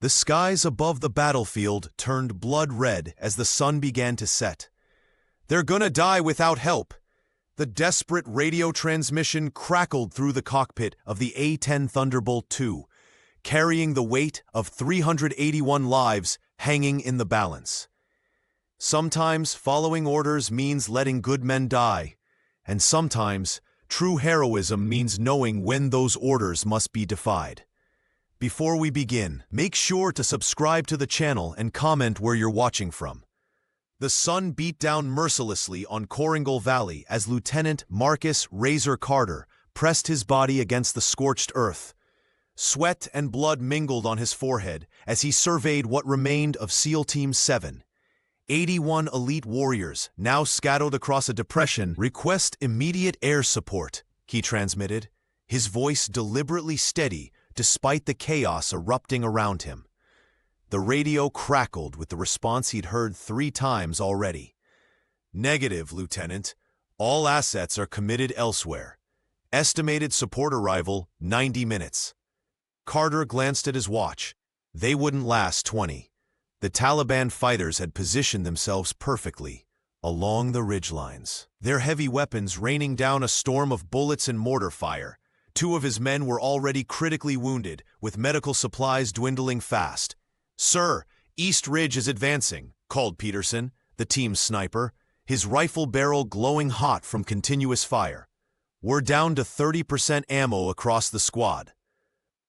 The skies above the battlefield turned blood red as the sun began to set. "They're gonna die without help." The desperate radio transmission crackled through the cockpit of the A-10 Thunderbolt II, carrying the weight of 381 lives hanging in the balance. Sometimes following orders means letting good men die, and sometimes true heroism means knowing when those orders must be defied. Before we begin, make sure to subscribe to the channel and comment where you're watching from. The sun beat down mercilessly on Koringal Valley as Lieutenant Marcus Razor Carter pressed his body against the scorched earth. Sweat and blood mingled on his forehead as he surveyed what remained of SEAL Team 7. 81 elite warriors, now scattered across a depression, request immediate air support, he transmitted, his voice deliberately steady despite the chaos erupting around him. The radio crackled with the response he'd heard 3 times already. "Negative, Lieutenant. All assets are committed elsewhere. Estimated support arrival, 90 minutes. Carter glanced at his watch. They wouldn't last 20. The Taliban fighters had positioned themselves perfectly, along the ridgelines, their heavy weapons raining down a storm of bullets and mortar fire. 2 of his men were already critically wounded, with medical supplies dwindling fast. "Sir, East Ridge is advancing," called Peterson, the team's sniper, his rifle barrel glowing hot from continuous fire. "We're down to 30% ammo across the squad."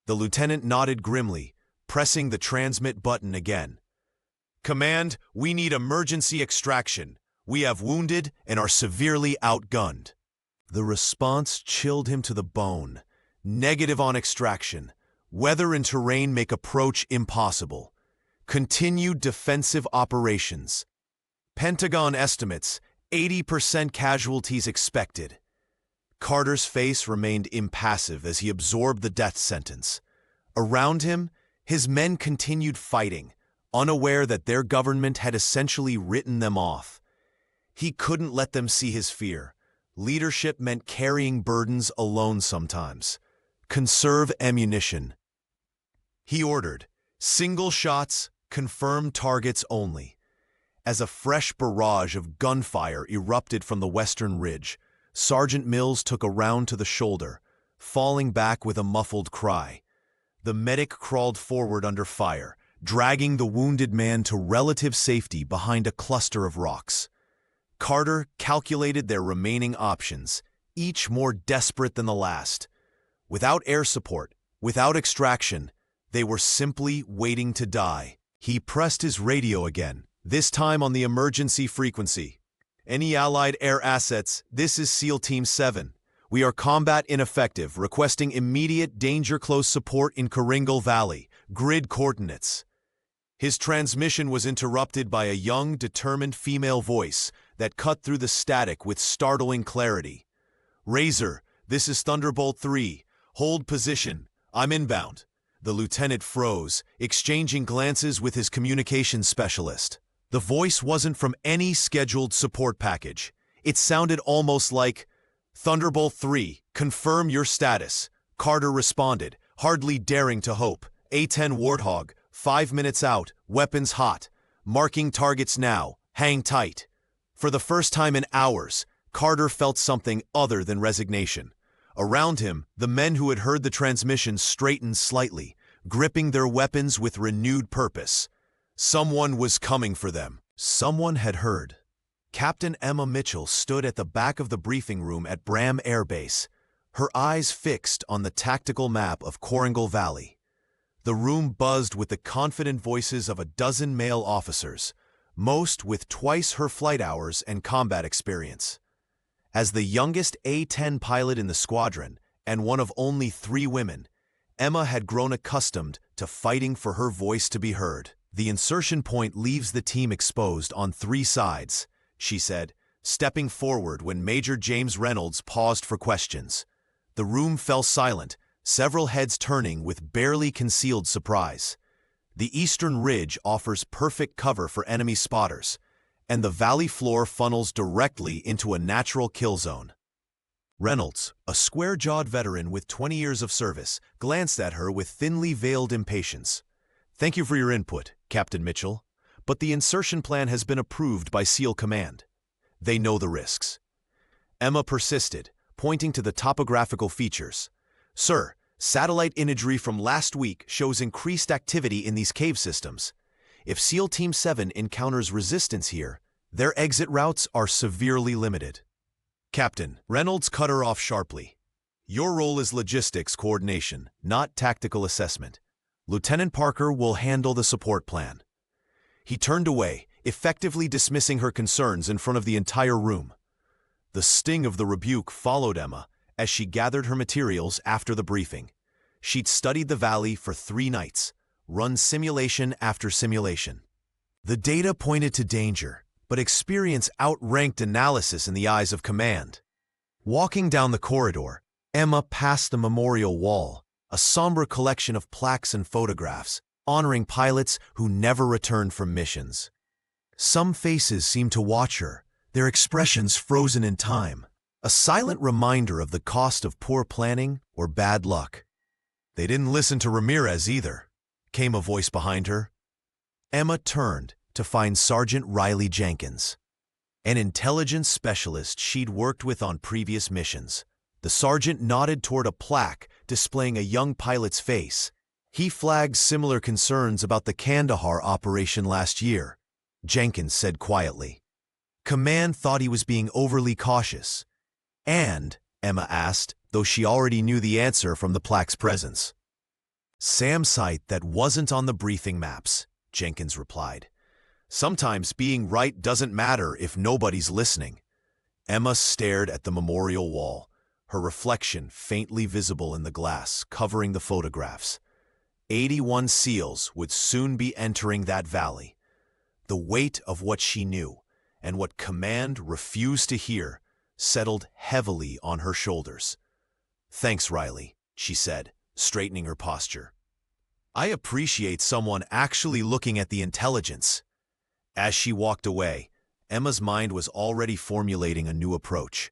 The lieutenant nodded grimly, pressing the transmit button again. "Command, we need emergency extraction. We have wounded and are severely outgunned." The response chilled him to the bone. "Negative on extraction. Weather and terrain make approach impossible. Continued defensive operations. Pentagon estimates, 80% casualties expected." Carter's face remained impassive as he absorbed the death sentence. Around him, his men continued fighting, unaware that their government had essentially written them off. He couldn't let them see his fear. Leadership meant carrying burdens alone sometimes. "Conserve ammunition," he ordered. "Single shots, confirmed targets only." As a fresh barrage of gunfire erupted from the western ridge, Sergeant Mills took a round to the shoulder, falling back with a muffled cry. The medic crawled forward under fire, dragging the wounded man to relative safety behind a cluster of rocks. Carter calculated their remaining options, each more desperate than the last. Without air support, without extraction, they were simply waiting to die. He pressed his radio again, this time on the emergency frequency. "Any Allied air assets, this is SEAL Team 7. We are combat ineffective, requesting immediate danger-close support in Koringal Valley. Grid coordinates." His transmission was interrupted by a young, determined female voice that cut through the static with startling clarity. "Razor, this is Thunderbolt 3. Hold position. I'm inbound." The lieutenant froze, exchanging glances with his communications specialist. The voice wasn't from any scheduled support package. It sounded almost like, "Thunderbolt 3, confirm your status." Carter responded, hardly daring to hope. "A-10 Warthog, 5 minutes out, weapons hot. Marking targets now, hang tight." For the first time in hours, Carter felt something other than resignation. Around him, the men who had heard the transmission straightened slightly, gripping their weapons with renewed purpose. Someone was coming for them. Someone had heard. Captain Emma Mitchell stood at the back of the briefing room at Bram Air Base, her eyes fixed on the tactical map of Koringal Valley. The room buzzed with the confident voices of a dozen male officers, most with twice her flight hours and combat experience. As the youngest A-10 pilot in the squadron, and one of only 3 women, Emma had grown accustomed to fighting for her voice to be heard. "The insertion point leaves the team exposed on 3 sides," she said, stepping forward when Major James Reynolds paused for questions. The room fell silent, several heads turning with barely concealed surprise. The eastern ridge offers perfect cover for enemy spotters, and the valley floor funnels directly into a natural kill zone. Reynolds, a square-jawed veteran with 20 years of service, glanced at her with thinly veiled impatience. Thank you for your input, Captain Mitchell, but the insertion plan has been approved by SEAL Command. They know the risks. Emma persisted, pointing to the topographical features. Sir, satellite imagery from last week shows increased activity in these cave systems. If SEAL Team 7 encounters resistance here, their exit routes are severely limited. Captain, Reynolds cut her off sharply. Your role is logistics coordination, not tactical assessment. Lieutenant Parker will handle the support plan. He turned away, effectively dismissing her concerns in front of the entire room. The sting of the rebuke followed Emma as she gathered her materials after the briefing. She'd studied the valley for 3 nights, run simulation after simulation. The data pointed to danger, but experience outranked analysis in the eyes of command. Walking down the corridor, Emma passed the memorial wall, a somber collection of plaques and photographs, honoring pilots who never returned from missions. Some faces seemed to watch her, their expressions frozen in time, a silent reminder of the cost of poor planning or bad luck. They didn't listen to Ramirez either, came a voice behind her. Emma turned to find Sergeant Riley Jenkins, an intelligence specialist she'd worked with on previous missions. The sergeant nodded toward a plaque displaying a young pilot's face. He flagged similar concerns about the Kandahar operation last year, Jenkins said quietly. Command thought he was being overly cautious. And, Emma asked, though she already knew the answer from the plaque's presence. SAM site that wasn't on the briefing maps, Jenkins replied. Sometimes being right doesn't matter if nobody's listening. Emma stared at the memorial wall, her reflection faintly visible in the glass covering the photographs. 81 SEALs would soon be entering that valley. The weight of what she knew, and what command refused to hear, settled heavily on her shoulders. Thanks, Riley, she said, straightening her posture. I appreciate someone actually looking at the intelligence. As she walked away, Emma's mind was already formulating a new approach.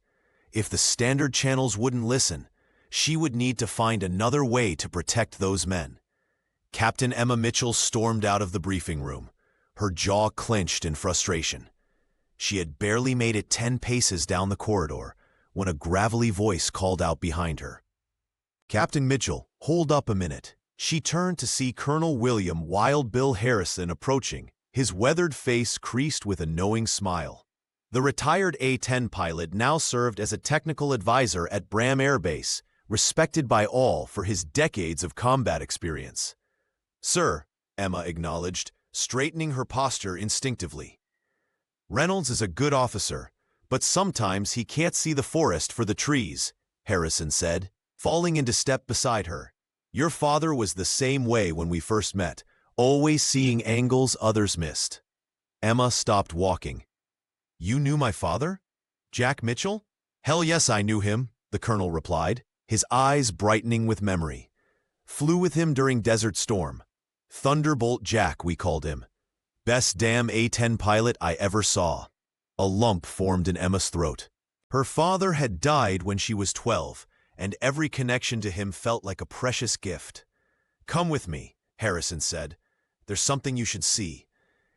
If the standard channels wouldn't listen, she would need to find another way to protect those men. Captain Emma Mitchell stormed out of the briefing room, her jaw clenched in frustration. She had barely made it 10 paces down the corridor when a gravelly voice called out behind her. Captain Mitchell, hold up a minute. She turned to see Colonel William Wild Bill Harrison approaching, his weathered face creased with a knowing smile. The retired A-10 pilot now served as a technical advisor at Bram Air Base, respected by all for his decades of combat experience. Sir, Emma acknowledged, straightening her posture instinctively. Reynolds is a good officer, but sometimes he can't see the forest for the trees, Harrison said, falling into step beside her. Your father was the same way when we first met, always seeing angles others missed. Emma stopped walking. You knew my father? Jack Mitchell? Hell yes, I knew him, the colonel replied, his eyes brightening with memory. Flew with him during Desert Storm. Thunderbolt Jack, we called him. Best damn A-10 pilot I ever saw. A lump formed in Emma's throat. Her father had died when she was 12, and every connection to him felt like a precious gift. Come with me, Harrison said. There's something you should see.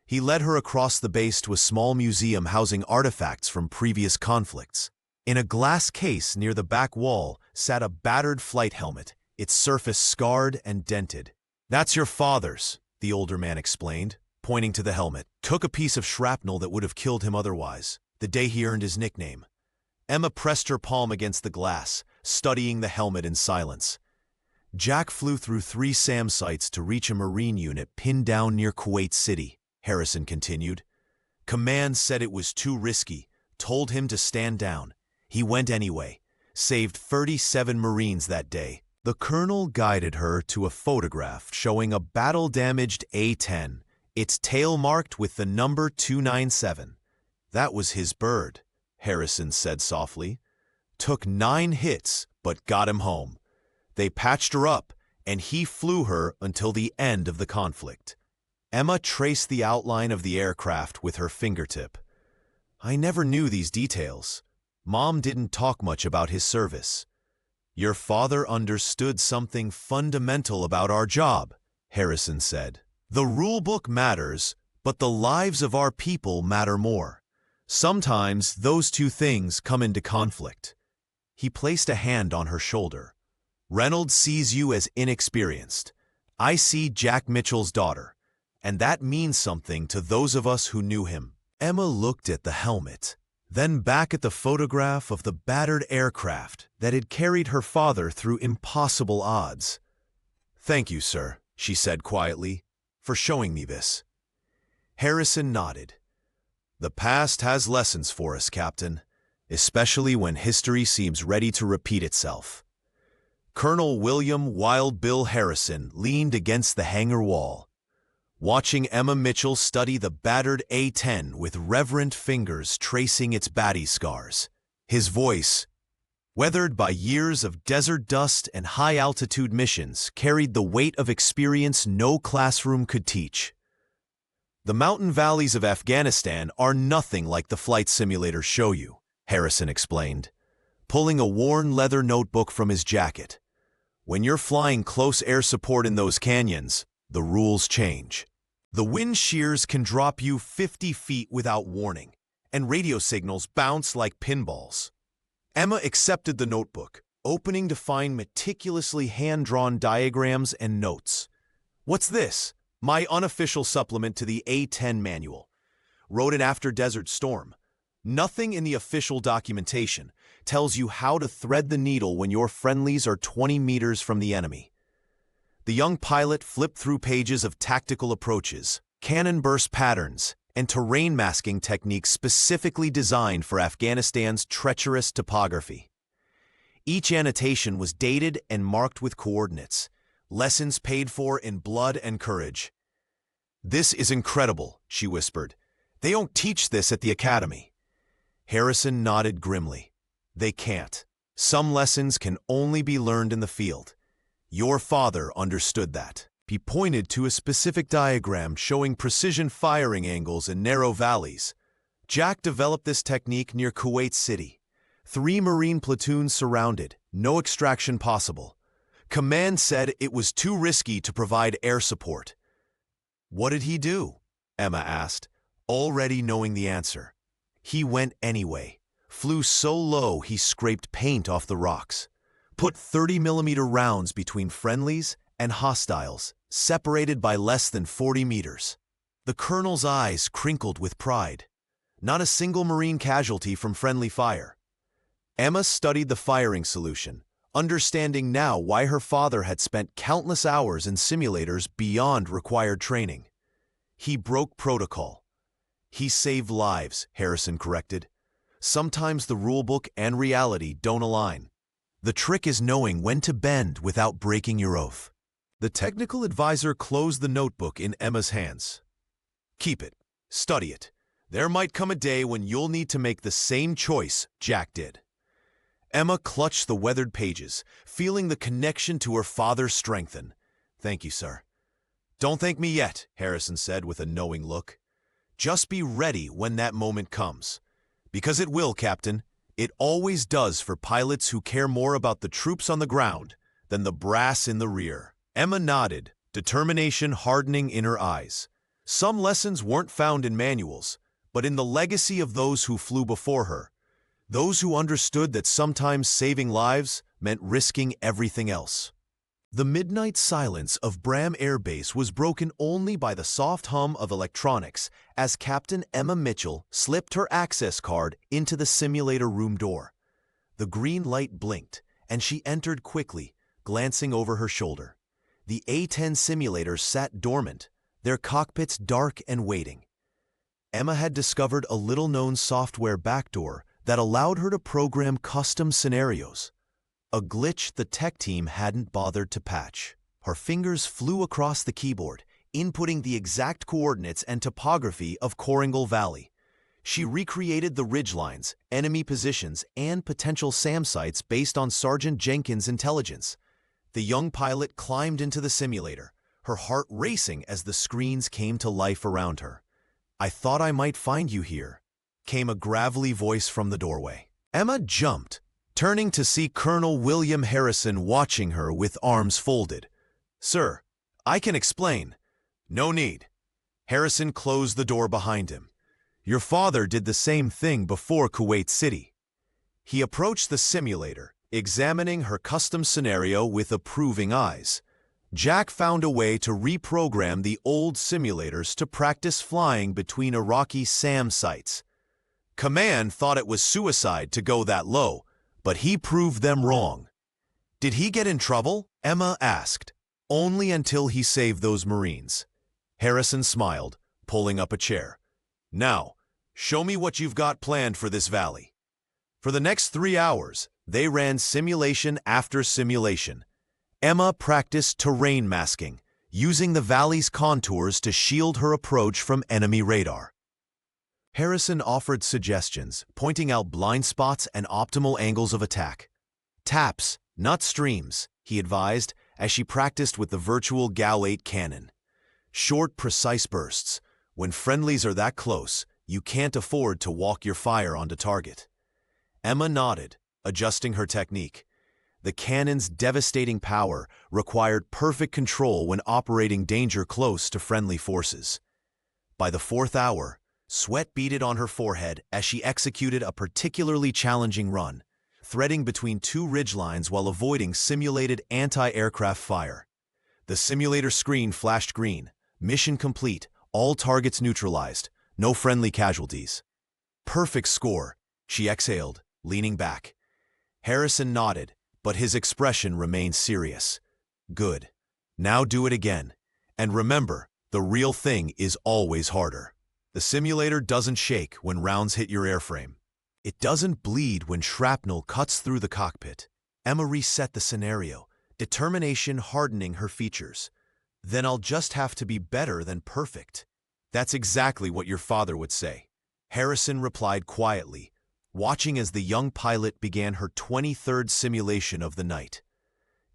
He led her across the base to a small museum housing artifacts from previous conflicts. In a glass case near the back wall sat a battered flight helmet, its surface scarred and dented. That's your father's, the older man explained, pointing to the helmet. Took a piece of shrapnel that would have killed him otherwise, the day he earned his nickname. Emma pressed her palm against the glass, studying the helmet in silence. Jack flew through 3 SAM sites to reach a Marine unit pinned down near Kuwait City, Harrison continued. Command said it was too risky, told him to stand down. He went anyway, saved 37 Marines that day. The colonel guided her to a photograph showing a battle-damaged A-10, its tail marked with the number 297. That was his bird, Harrison said softly. Took 9 hits, but got him home. They patched her up, and he flew her until the end of the conflict. Emma traced the outline of the aircraft with her fingertip. I never knew these details. Mom didn't talk much about his service. Your father understood something fundamental about our job, Harrison said. The rulebook matters, but the lives of our people matter more. Sometimes those two things come into conflict. He placed a hand on her shoulder. Reynolds sees you as inexperienced. I see Jack Mitchell's daughter, and that means something to those of us who knew him. Emma looked at the helmet, then back at the photograph of the battered aircraft that had carried her father through impossible odds. "Thank you, sir," she said quietly, "for showing me this." Harrison nodded. "The past has lessons for us, Captain, especially when history seems ready to repeat itself." Colonel William Wild Bill Harrison leaned against the hangar wall, watching Emma Mitchell study the battered A-10 with reverent fingers tracing its batty scars. His voice, weathered by years of desert dust and high-altitude missions, carried the weight of experience no classroom could teach. "The mountain valleys of Afghanistan are nothing like the flight simulators show you," Harrison explained, pulling a worn leather notebook from his jacket. "When you're flying close air support in those canyons, the rules change. The wind shears can drop you 50 feet without warning, and radio signals bounce like pinballs." Emma accepted the notebook, opening to find meticulously hand-drawn diagrams and notes. "What's this?" "My unofficial supplement to the A-10 manual. Wrote it after Desert Storm. Nothing in the official documentation tells you how to thread the needle when your friendlies are 20 meters from the enemy." The young pilot flipped through pages of tactical approaches, cannon burst patterns, and terrain masking techniques specifically designed for Afghanistan's treacherous topography. Each annotation was dated and marked with coordinates, lessons paid for in blood and courage. "This is incredible," she whispered. "They don't teach this at the academy." Harrison nodded grimly. "They can't. Some lessons can only be learned in the field. Your father understood that." He pointed to a specific diagram showing precision firing angles in narrow valleys. "Jack developed this technique near Kuwait City. 3 Marine platoons surrounded, no extraction possible. Command said it was too risky to provide air support." "What did he do?" Emma asked, already knowing the answer. "He went anyway. Flew so low he scraped paint off the rocks. Put 30-millimeter rounds between friendlies and hostiles, separated by less than 40 meters." The colonel's eyes crinkled with pride. Not a single Marine casualty from friendly fire. Emma studied the firing solution, understanding now why her father had spent countless hours in simulators beyond required training. "He broke protocol." "He saved lives," Harrison corrected. "Sometimes the rulebook and reality don't align. The trick is knowing when to bend without breaking your oath." The technical advisor closed the notebook in Emma's hands. "Keep it. Study it. There might come a day when you'll need to make the same choice Jack did." Emma clutched the weathered pages, feeling the connection to her father strengthen. "Thank you, sir." "Don't thank me yet," Harrison said with a knowing look. "Just be ready when that moment comes. Because it will, Captain. It always does for pilots who care more about the troops on the ground than the brass in the rear." Emma nodded, determination hardening in her eyes. Some lessons weren't found in manuals, but in the legacy of those who flew before her. Those who understood that sometimes saving lives meant risking everything else. The midnight silence of Bram Air Base was broken only by the soft hum of electronics as Captain Emma Mitchell slipped her access card into the simulator room door. The green light blinked, and she entered quickly, glancing over her shoulder. The A-10 simulators sat dormant, their cockpits dark and waiting. Emma had discovered a little-known software backdoor that allowed her to program custom scenarios. A glitch the tech team hadn't bothered to patch. Her fingers flew across the keyboard, inputting the exact coordinates and topography of Koringal Valley. She recreated the ridgelines, enemy positions, and potential SAM sites based on Sergeant Jenkins' intelligence. The young pilot climbed into the simulator, her heart racing as the screens came to life around her. "I thought I might find you here," came a gravelly voice from the doorway. Emma jumped, turning to see Colonel William Harrison watching her with arms folded. "Sir, I can explain." No need. Harrison closed the door behind him. Your father did the same thing before Kuwait City. He approached the simulator, examining her custom scenario with approving eyes. Jack found a way to reprogram the old simulators to practice flying between Iraqi SAM sites. Command thought it was suicide to go that low, but he proved them wrong. Did he get in trouble? Emma asked. Only until he saved those Marines. Harrison smiled, pulling up a chair. Now, show me what you've got planned for this valley. For the next 3 hours, they ran simulation after simulation. Emma practiced terrain masking, using the valley's contours to shield her approach from enemy radar. Harrison offered suggestions, pointing out blind spots and optimal angles of attack. Taps, not streams, he advised, as she practiced with the virtual GAU-8 cannon. Short, precise bursts. When friendlies are that close, you can't afford to walk your fire onto target. Emma nodded, adjusting her technique. The cannon's devastating power required perfect control when operating danger close to friendly forces. By the 4th hour, sweat beaded on her forehead as she executed a particularly challenging run, threading between 2 ridgelines while avoiding simulated anti-aircraft fire. The simulator screen flashed green. Mission complete, all targets neutralized, no friendly casualties. Perfect score, she exhaled, leaning back. Harrison nodded, but his expression remained serious. Good. Now do it again. And remember, the real thing is always harder. The simulator doesn't shake when rounds hit your airframe. It doesn't bleed when shrapnel cuts through the cockpit. Emma reset the scenario, determination hardening her features. Then I'll just have to be better than perfect. That's exactly what your father would say. Harrison replied quietly, watching as the young pilot began her 23rd simulation of the night.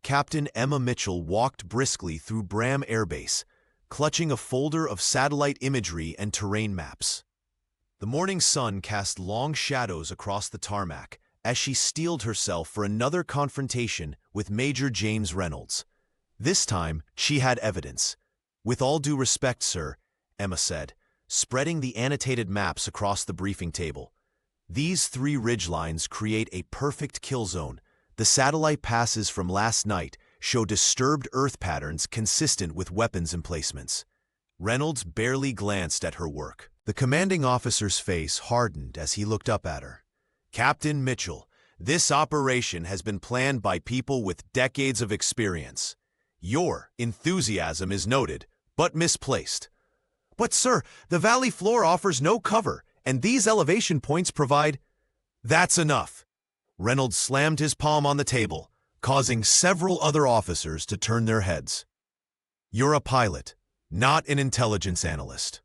Captain Emma Mitchell walked briskly through Bram Air Base, clutching a folder of satellite imagery and terrain maps. The morning sun cast long shadows across the tarmac as she steeled herself for another confrontation with Major James Reynolds. This time, she had evidence. With all due respect, sir, Emma said, spreading the annotated maps across the briefing table. These 3 ridgelines create a perfect kill zone. The satellite passes from last night show disturbed Earth patterns consistent with weapons emplacements. Reynolds barely glanced at her work. The commanding officer's face hardened as he looked up at her. Captain Mitchell, this operation has been planned by people with decades of experience. Your enthusiasm is noted, but misplaced. But sir, the valley floor offers no cover, and these elevation points provide... That's enough. Reynolds slammed his palm on the table, causing several other officers to turn their heads. You're a pilot, not an intelligence analyst.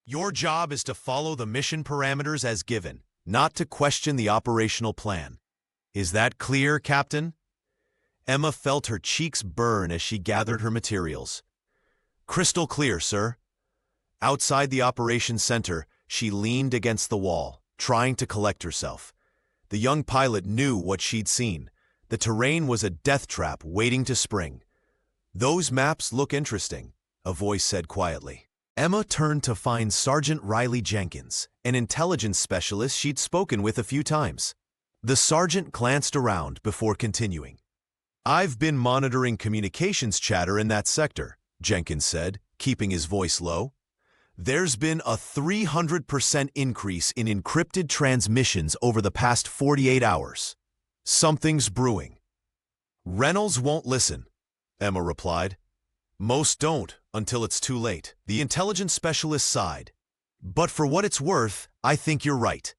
Your job is to follow the mission parameters as given, not to question the operational plan. Is that clear, Captain? Emma felt her cheeks burn as she gathered her materials. Crystal clear, sir. Outside the operations center, she leaned against the wall, trying to collect herself. The young pilot knew what she'd seen. The terrain was a death trap waiting to spring. Those maps look interesting, a voice said quietly. Emma turned to find Sergeant Riley Jenkins, an intelligence specialist she'd spoken with a few times. The sergeant glanced around before continuing. I've been monitoring communications chatter in that sector, Jenkins said, keeping his voice low. There's been a 300% increase in encrypted transmissions over the past 48 hours. Something's brewing. Reynolds won't listen, Emma replied. Most don't until it's too late. The intelligence specialist sighed. But for what it's worth, I think you're right.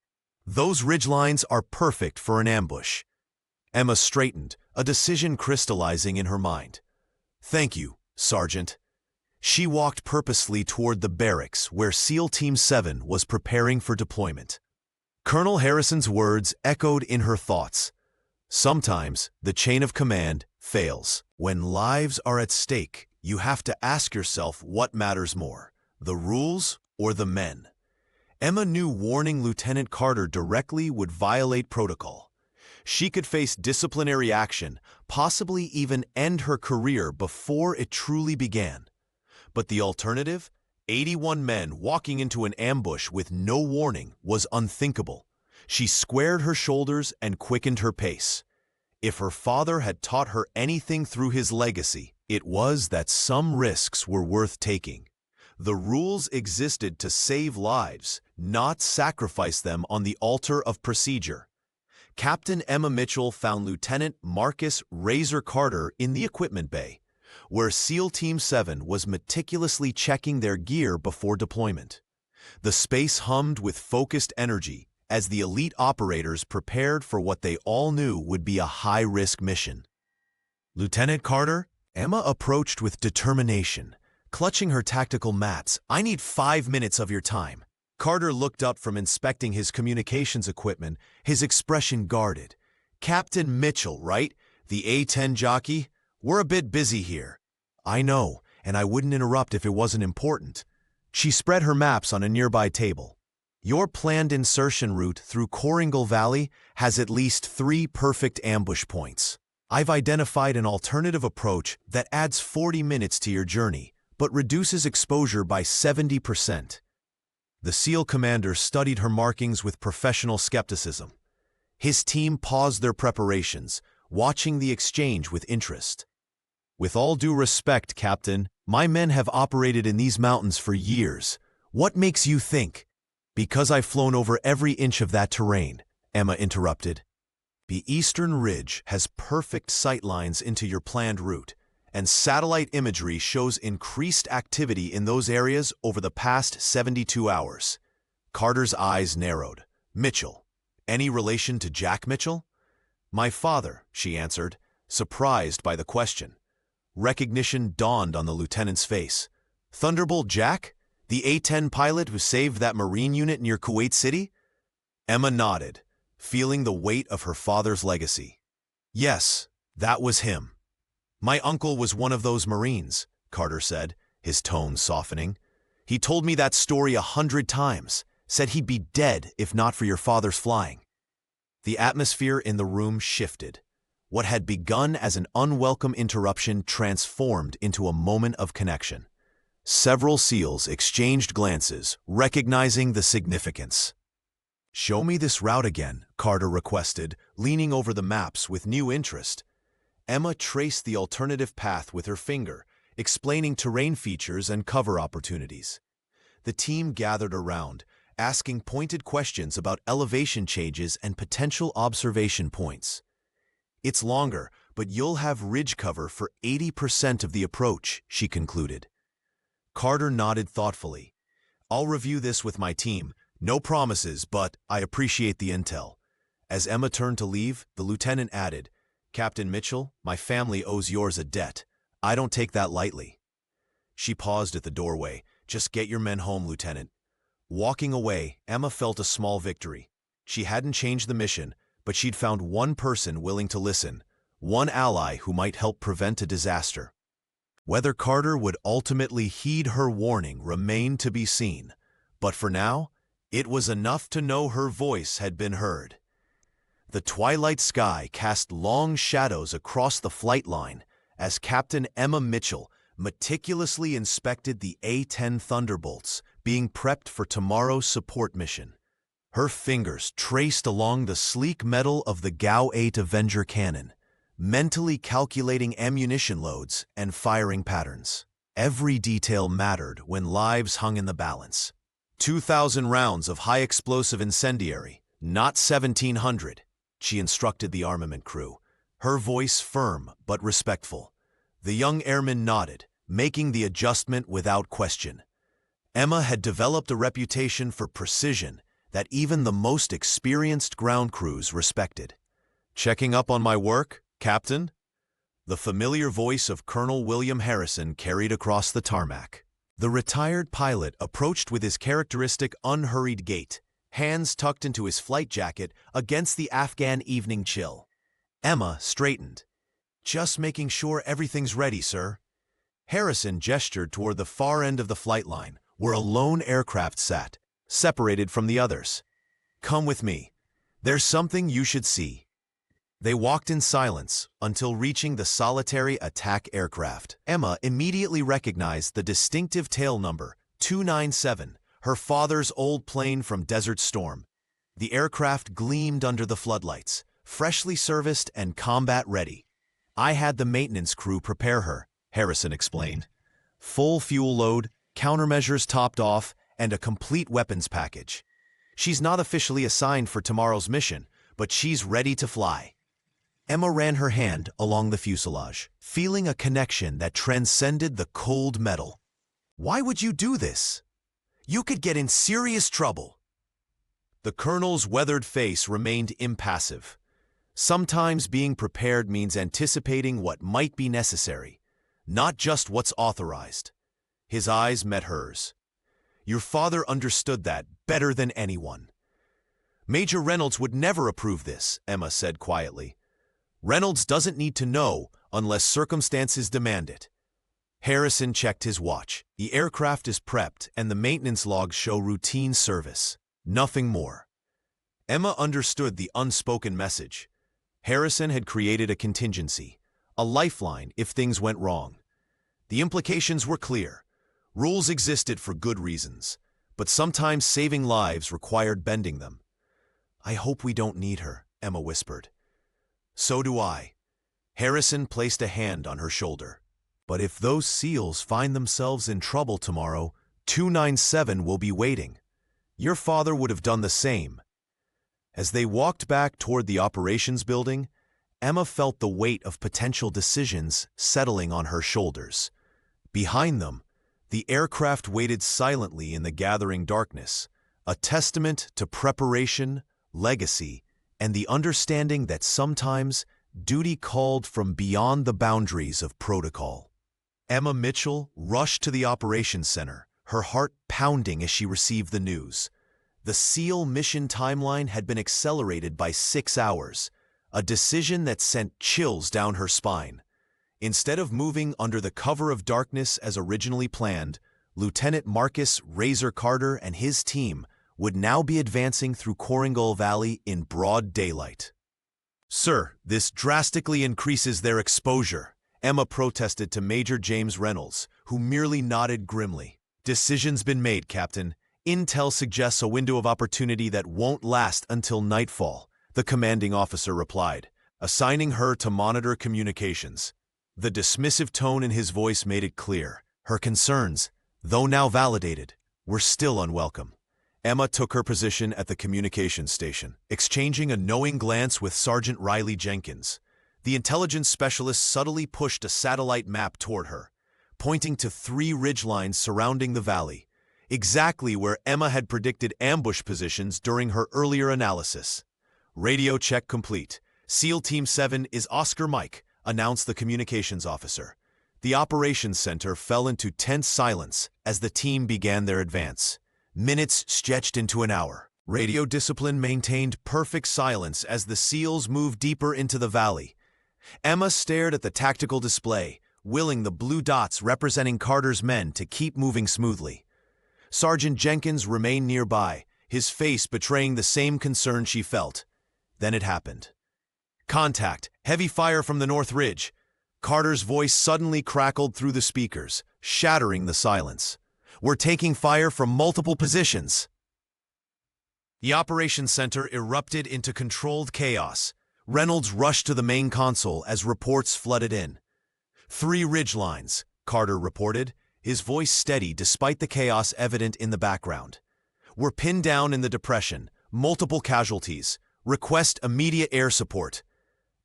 Those ridgelines are perfect for an ambush. Emma straightened, a decision crystallizing in her mind. Thank you, Sergeant. She walked purposely toward the barracks where SEAL Team 7 was preparing for deployment. Colonel Harrison's words echoed in her thoughts. Sometimes the chain of command fails. When lives are at stake, you have to ask yourself what matters more, the rules or the men. Emma knew warning Lieutenant Carter directly would violate protocol. She could face disciplinary action, possibly even end her career before it truly began. But the alternative, 81 men walking into an ambush with no warning, was unthinkable. She squared her shoulders and quickened her pace. If her father had taught her anything through his legacy, it was that some risks were worth taking. The rules existed to save lives, not sacrifice them on the altar of procedure. Captain Emma Mitchell found Lieutenant Marcus Razor Carter in the equipment bay, where SEAL Team 7 was meticulously checking their gear before deployment. The space hummed with focused energy as the elite operators prepared for what they all knew would be a high-risk mission. "Lieutenant Carter?" Emma approached with determination, clutching her tactical mats. "I need 5 minutes of your time." Carter looked up from inspecting his communications equipment, his expression guarded. "Captain Mitchell, right? The A-10 jockey? We're a bit busy here." "I know, and I wouldn't interrupt if it wasn't important." She spread her maps on a nearby table. "Your planned insertion route through Coringal Valley has at least 3 perfect ambush points. I've identified an alternative approach that adds 40 minutes to your journey, but reduces exposure by 70%. The SEAL commander studied her markings with professional skepticism. His team paused their preparations, watching the exchange with interest. "With all due respect, Captain, my men have operated in these mountains for years. What makes you think?" "Because I've flown over every inch of that terrain," Emma interrupted. "The eastern ridge has perfect sight lines into your planned route, and satellite imagery shows increased activity in those areas over the past 72 hours. Carter's eyes narrowed. "Mitchell. Any relation to Jack Mitchell?" "My father," she answered, surprised by the question. Recognition dawned on the lieutenant's face. "Thunderbolt Jack? The A-10 pilot who saved that Marine unit near Kuwait City?" Emma nodded, feeling the weight of her father's legacy. "Yes, that was him." "My uncle was one of those Marines," Carter said, his tone softening. "He told me that story 100 times, said he'd be dead if not for your father's flying." The atmosphere in the room shifted. What had begun as an unwelcome interruption transformed into a moment of connection. Several SEALs exchanged glances, recognizing the significance. "Show me this route again," Carter requested, leaning over the maps with new interest. Emma traced the alternative path with her finger, explaining terrain features and cover opportunities. The team gathered around, asking pointed questions about elevation changes and potential observation points. "It's longer, but you'll have ridge cover for 80% of the approach," she concluded. Carter nodded thoughtfully. "I'll review this with my team. No promises, but I appreciate the intel." As Emma turned to leave, the lieutenant added, "Captain Mitchell, my family owes yours a debt. I don't take that lightly." She paused at the doorway. "Just get your men home, Lieutenant." Walking away, Emma felt a small victory. She hadn't changed the mission, but she'd found one person willing to listen, one ally who might help prevent a disaster. Whether Carter would ultimately heed her warning remained to be seen, but for now, it was enough to know her voice had been heard. The twilight sky cast long shadows across the flight line as Captain Emma Mitchell meticulously inspected the A-10 Thunderbolts being prepped for tomorrow's support mission. Her fingers traced along the sleek metal of the GAU-8 Avenger cannon, mentally calculating ammunition loads and firing patterns. Every detail mattered when lives hung in the balance. 2,000 rounds of high-explosive incendiary, not 1,700, she instructed the armament crew, her voice firm but respectful. The young airman nodded, making the adjustment without question. Emma had developed a reputation for precision that even the most experienced ground crews respected. "Checking up on my work, Captain?" The familiar voice of Colonel William Harrison carried across the tarmac. The retired pilot approached with his characteristic unhurried gait, hands tucked into his flight jacket against the Afghan evening chill. Emma straightened. "Just making sure everything's ready, sir." Harrison gestured toward the far end of the flight line, where a lone aircraft sat, separated from the others. "Come with me. There's something you should see." They walked in silence until reaching the solitary attack aircraft. Emma immediately recognized the distinctive tail number, 297, her father's old plane from Desert Storm. The aircraft gleamed under the floodlights, freshly serviced and combat-ready. "I had the maintenance crew prepare her," Harrison explained. "Full fuel load, countermeasures topped off, and a complete weapons package. She's not officially assigned for tomorrow's mission, but she's ready to fly." Emma ran her hand along the fuselage, feeling a connection that transcended the cold metal. "Why would you do this? You could get in serious trouble." The colonel's weathered face remained impassive. Sometimes being prepared means anticipating what might be necessary, not just what's authorized. His eyes met hers. "Your father understood that better than anyone." "Major Reynolds would never approve this," Emma said quietly. "Reynolds doesn't need to know unless circumstances demand it." Harrison checked his watch. "The aircraft is prepped and the maintenance logs show routine service. Nothing more." Emma understood the unspoken message. Harrison had created a contingency, a lifeline if things went wrong. The implications were clear. Rules existed for good reasons, but sometimes saving lives required bending them. "I hope we don't need her," Emma whispered. "So do I." Harrison placed a hand on her shoulder. "But if those SEALs find themselves in trouble tomorrow, 297 will be waiting. Your father would have done the same." As they walked back toward the operations building, Emma felt the weight of potential decisions settling on her shoulders. Behind them, the aircraft waited silently in the gathering darkness, a testament to preparation, legacy, and the understanding that sometimes duty called from beyond the boundaries of protocol. Emma Mitchell rushed to the operations center, her heart pounding as she received the news. The SEAL mission timeline had been accelerated by 6 hours, a decision that sent chills down her spine. Instead of moving under the cover of darkness as originally planned, Lieutenant Marcus Razor Carter and his team would now be advancing through Koringal Valley in broad daylight. "Sir, this drastically increases their exposure," Emma protested to Major James Reynolds, who merely nodded grimly. "Decision's been made, Captain. Intel suggests a window of opportunity that won't last until nightfall," the commanding officer replied, assigning her to monitor communications. The dismissive tone in his voice made it clear. Her concerns, though now validated, were still unwelcome. Emma took her position at the communications station, exchanging a knowing glance with Sergeant Riley Jenkins. The intelligence specialist subtly pushed a satellite map toward her, pointing to 3 ridgelines surrounding the valley, exactly where Emma had predicted ambush positions during her earlier analysis. "Radio check complete. SEAL Team 7 is Oscar Mike," announced the communications officer. The operations center fell into tense silence as the team began their advance. Minutes stretched into an hour. Radio discipline maintained perfect silence as the SEALs moved deeper into the valley. Emma stared at the tactical display, willing the blue dots representing Carter's men to keep moving smoothly. Sergeant Jenkins remained nearby, his face betraying the same concern she felt. Then it happened. "Contact! Heavy fire from the North Ridge!" Carter's voice suddenly crackled through the speakers, shattering the silence. "We're taking fire from multiple positions." The operations center erupted into controlled chaos. Reynolds rushed to the main console as reports flooded in. 3 ridgelines, Carter reported, his voice steady despite the chaos evident in the background. "We're pinned down in the depression, multiple casualties. Request immediate air support."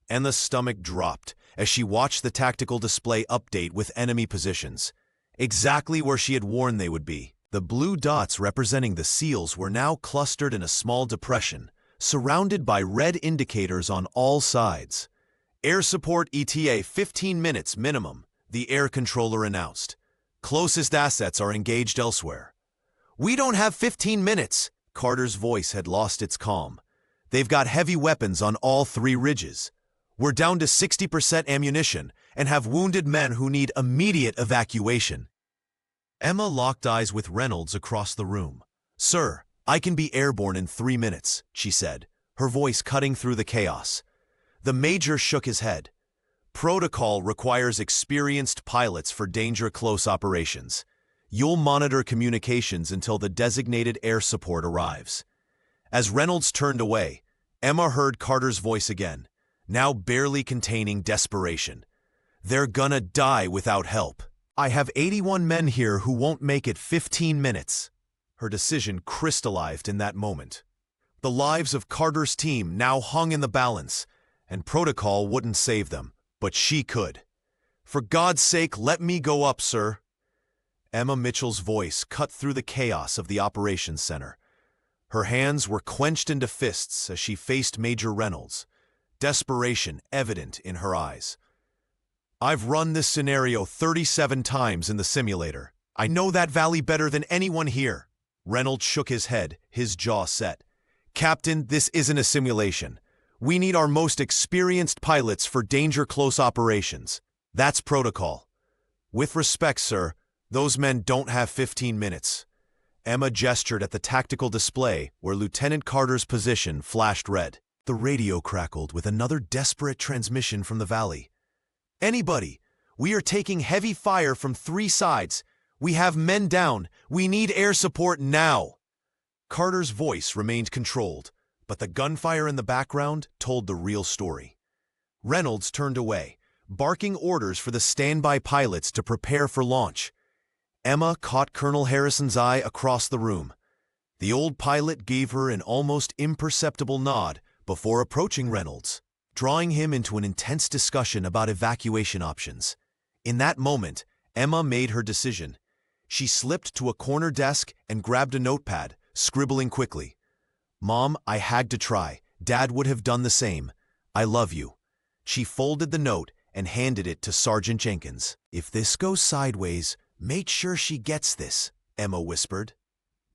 Emma's stomach dropped as she watched the tactical display update with enemy positions. Exactly where she had warned they would be. The blue dots representing the SEALs were now clustered in a small depression, surrounded by red indicators on all sides. "Air support ETA 15 minutes minimum," the air controller announced. "Closest assets are engaged elsewhere." "We don't have 15 minutes," Carter's voice had lost its calm. "They've got heavy weapons on all 3 ridges. We're down to 60% ammunition and have wounded men who need immediate evacuation." Emma locked eyes with Reynolds across the room. "Sir, I can be airborne in 3 minutes," she said, her voice cutting through the chaos. The Major shook his head. Protocol requires experienced pilots for danger-close operations. You'll monitor communications until the designated air support arrives. As Reynolds turned away, Emma heard Carter's voice again, now barely containing desperation. They're gonna die without help. I have 81 men here who won't make it 15 minutes. Her decision crystallized in that moment. The lives of Carter's team now hung in the balance, and Protocol wouldn't save them, but she could. For God's sake, let me go up, sir. Emma Mitchell's voice cut through the chaos of the operations center. Her hands were clenched into fists as she faced Major Reynolds, desperation evident in her eyes. I've run this scenario 37 times in the simulator. I know that valley better than anyone here. Reynolds shook his head, his jaw set. Captain, this isn't a simulation. We need our most experienced pilots for danger-close operations. That's protocol. With respect, sir, those men don't have 15 minutes. Emma gestured at the tactical display where Lieutenant Carter's position flashed red. The radio crackled with another desperate transmission from the valley. Anybody, we are taking heavy fire from 3 sides. We have men down. We need air support now. Carter's voice remained controlled, but the gunfire in the background told the real story. Reynolds turned away, barking orders for the standby pilots to prepare for launch. Emma caught Colonel Harrison's eye across the room. The old pilot gave her an almost imperceptible nod before approaching Reynolds, drawing him into an intense discussion about evacuation options. In that moment, Emma made her decision. She slipped to a corner desk and grabbed a notepad, scribbling quickly. Mom, I had to try. Dad would have done the same. I love you. She folded the note and handed it to Sergeant Jenkins. If this goes sideways, make sure she gets this, Emma whispered.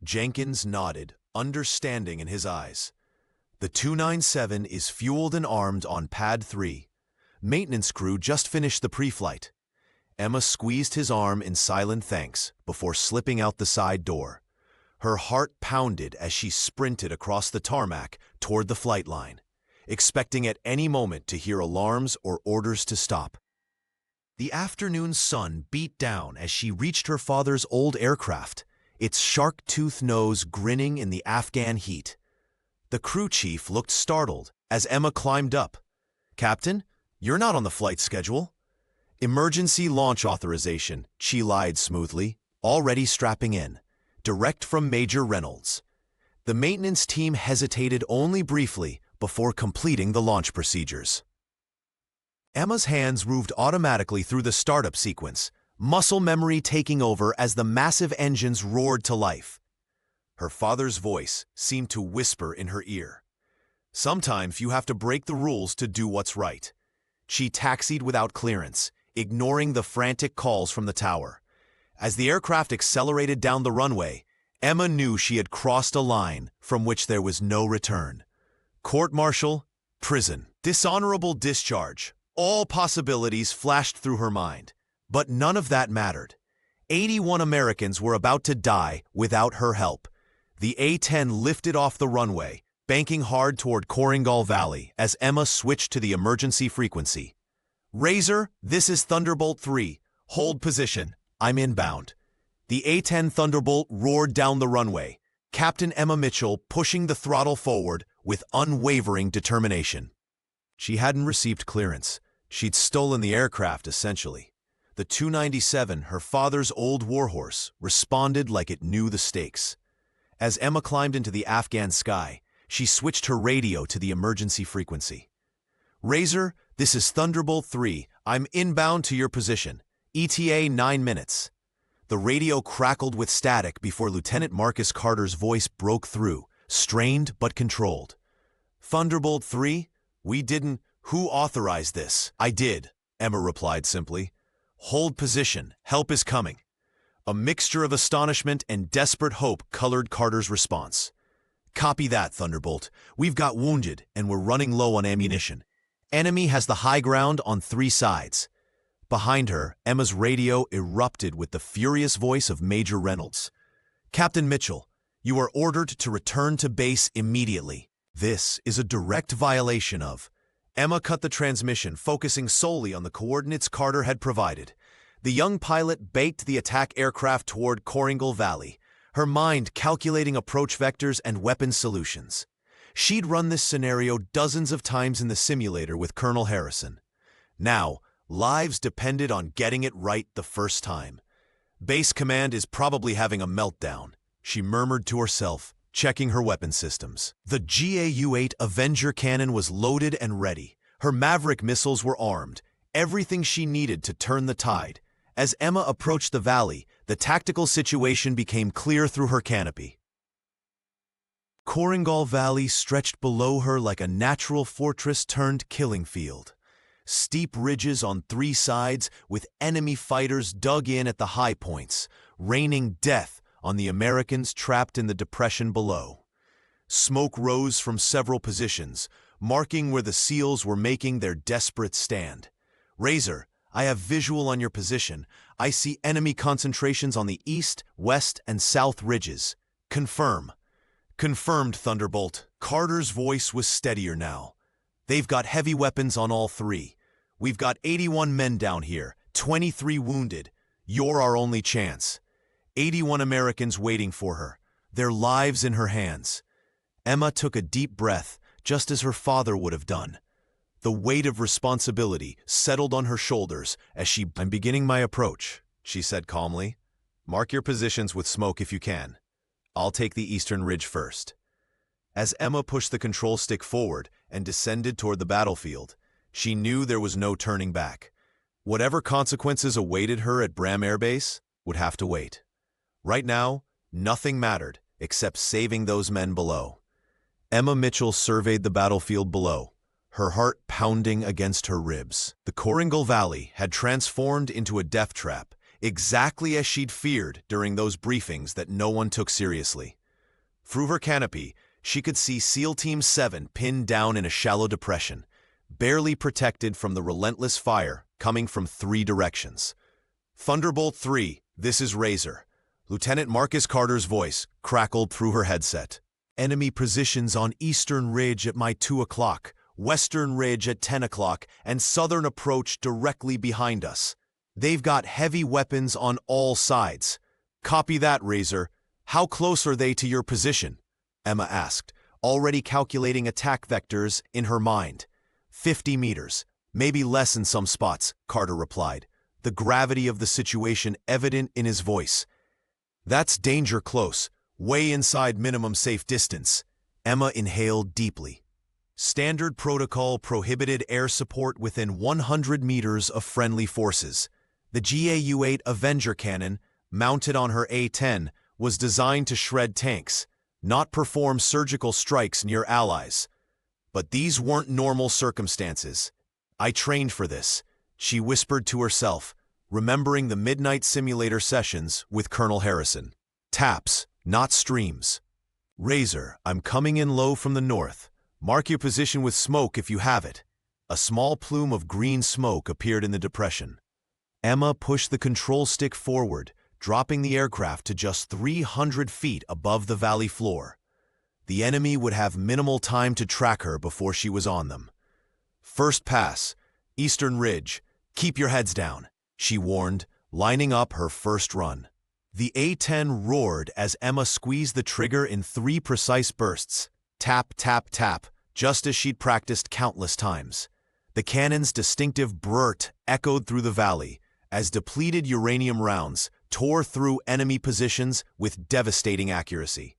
Jenkins nodded, understanding in his eyes. The 297 is fueled and armed on Pad 3. Maintenance crew just finished the pre-flight. Emma squeezed his arm in silent thanks before slipping out the side door. Her heart pounded as she sprinted across the tarmac toward the flight line, expecting at any moment to hear alarms or orders to stop. The afternoon sun beat down as she reached her father's old aircraft, its shark-toothed nose grinning in the Afghan heat. The crew chief looked startled as Emma climbed up. Captain, you're not on the flight schedule. Emergency launch authorization, she lied smoothly, already strapping in. Direct from Major Reynolds. The maintenance team hesitated only briefly before completing the launch procedures. Emma's hands moved automatically through the startup sequence, muscle memory taking over as the massive engines roared to life. Her father's voice seemed to whisper in her ear. Sometimes you have to break the rules to do what's right. She taxied without clearance, ignoring the frantic calls from the tower. As the aircraft accelerated down the runway, Emma knew she had crossed a line from which there was no return. Court-martial, prison, dishonorable discharge. All possibilities flashed through her mind, but none of that mattered. 81 Americans were about to die without her help. The A-10 lifted off the runway, banking hard toward Korengal Valley as Emma switched to the emergency frequency. Razor, this is Thunderbolt 3. Hold position. I'm inbound. The A-10 Thunderbolt roared down the runway, Captain Emma Mitchell pushing the throttle forward with unwavering determination. She hadn't received clearance. She'd stolen the aircraft, essentially. The 297, her father's old warhorse, responded like it knew the stakes. As Emma climbed into the Afghan sky, she switched her radio to the emergency frequency. Razor, this is Thunderbolt 3. I'm inbound to your position. ETA 9 minutes. The radio crackled with static before Lieutenant Marcus Carter's voice broke through, strained but controlled. Thunderbolt 3? We didn't. Who authorized this? I did, Emma replied simply. Hold position. Help is coming. A mixture of astonishment and desperate hope colored Carter's response. Copy that, Thunderbolt. We've got wounded and we're running low on ammunition. Enemy has the high ground on 3 sides. Behind her, Emma's radio erupted with the furious voice of Major Reynolds. Captain Mitchell, you are ordered to return to base immediately. This is a direct violation of. Emma cut the transmission, focusing solely on the coordinates Carter had provided. The young pilot baked the attack aircraft toward Coringal Valley, her mind calculating approach vectors and weapon solutions. She'd run this scenario dozens of times in the simulator with Colonel Harrison. Now, lives depended on getting it right the first time. Base Command is probably having a meltdown, she murmured to herself, checking her weapon systems. The GAU-8 Avenger cannon was loaded and ready. Her Maverick missiles were armed, everything she needed to turn the tide. As Emma approached the valley, the tactical situation became clear through her canopy. Coringal Valley stretched below her like a natural fortress turned killing field. Steep ridges on three sides with enemy fighters dug in at the high points, raining death on the Americans trapped in the depression below. Smoke rose from several positions, marking where the SEALs were making their desperate stand. Razor, I have visual on your position. I see enemy concentrations on the east, west, and south ridges. Confirm. Confirmed, Thunderbolt. Carter's voice was steadier now. They've got heavy weapons on all three. We've got 81 men down here, 23 wounded. You're our only chance. 81 Americans waiting for her, their lives in her hands. Emma took a deep breath, just as her father would have done. The weight of responsibility settled on her shoulders as I'm beginning my approach, she said calmly. Mark your positions with smoke if you can. I'll take the eastern ridge first. As Emma pushed the control stick forward and descended toward the battlefield, she knew there was no turning back. Whatever consequences awaited her at Bram Air Base would have to wait. Right now, nothing mattered except saving those men below. Emma Mitchell surveyed the battlefield below, her heart pounding against her ribs. The Coringal Valley had transformed into a death trap, exactly as she'd feared during those briefings that no one took seriously. Through her canopy, she could see SEAL Team 7 pinned down in a shallow depression, barely protected from the relentless fire coming from three directions. Thunderbolt 3, this is Razor. Lieutenant Marcus Carter's voice crackled through her headset. Enemy positions on Eastern Ridge at my 2 o'clock, Western Ridge at 10 o'clock, and Southern approach directly behind us. They've got heavy weapons on all sides. Copy that, Razor. How close are they to your position? Emma asked, already calculating attack vectors in her mind. 50 meters, maybe less in some spots, Carter replied, the gravity of the situation evident in his voice. That's danger close, way inside minimum safe distance. Emma inhaled deeply. Standard protocol prohibited air support within 100 meters of friendly forces. The GAU-8 Avenger cannon, mounted on her A-10, was designed to shred tanks, not perform surgical strikes near allies. But these weren't normal circumstances. I trained for this, she whispered to herself, remembering the midnight simulator sessions with Colonel Harrison. Taps, not streams. Razor, I'm coming in low from the north. Mark your position with smoke if you have it. A small plume of green smoke appeared in the depression. Emma pushed the control stick forward, dropping the aircraft to just 300 feet above the valley floor. The enemy would have minimal time to track her before she was on them. First pass, Eastern Ridge, keep your heads down, she warned, lining up her first run. The A-10 roared as Emma squeezed the trigger in 3 precise bursts. Tap, tap, tap, just as she'd practiced countless times. The cannon's distinctive brrt echoed through the valley as depleted uranium rounds tore through enemy positions with devastating accuracy.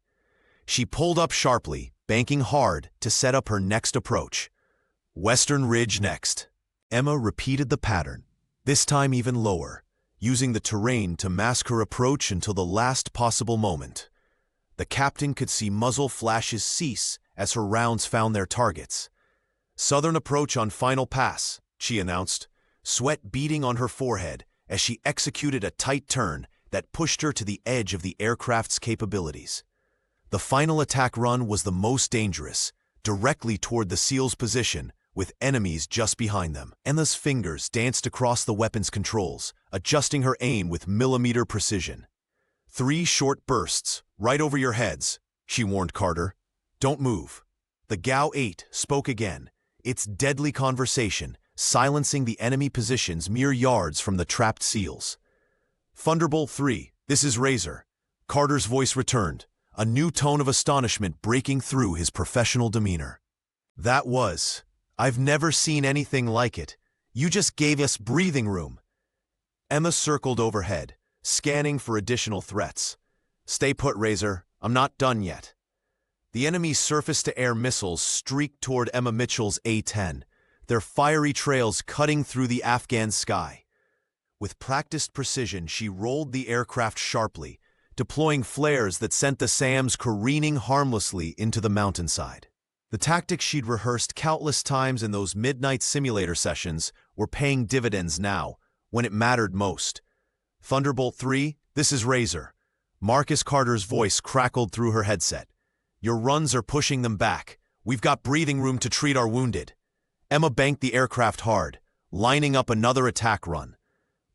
She pulled up sharply, banking hard to set up her next approach. Western Ridge next. Emma repeated the pattern, this time even lower, using the terrain to mask her approach until the last possible moment. The captain could see muzzle flashes cease as her rounds found their targets. Southern approach on final pass, she announced, sweat beading on her forehead as she executed a tight turn that pushed her to the edge of the aircraft's capabilities. The final attack run was the most dangerous, directly toward the SEAL's position, with enemies just behind them. Emma's fingers danced across the weapon's controls, adjusting her aim with millimeter precision. 3 short bursts, right over your heads, she warned Carter. Don't move. The GAU-8 spoke again, its deadly conversation, silencing the enemy positions mere yards from the trapped SEALs. "Thunderbolt 3, this is Razor." Carter's voice returned, a new tone of astonishment breaking through his professional demeanor. I've never seen anything like it. You just gave us breathing room." Emma circled overhead, scanning for additional threats. "Stay put, Razor. I'm not done yet." The enemy's surface-to-air missiles streaked toward Emma Mitchell's A-10, their fiery trails cutting through the Afghan sky. With practiced precision, she rolled the aircraft sharply, deploying flares that sent the SAMs careening harmlessly into the mountainside. The tactics she'd rehearsed countless times in those midnight simulator sessions were paying dividends now, when it mattered most. "Thunderbolt 3, this is Razor." Marcus Carter's voice crackled through her headset. "Your runs are pushing them back. We've got breathing room to treat our wounded." Emma banked the aircraft hard, lining up another attack run.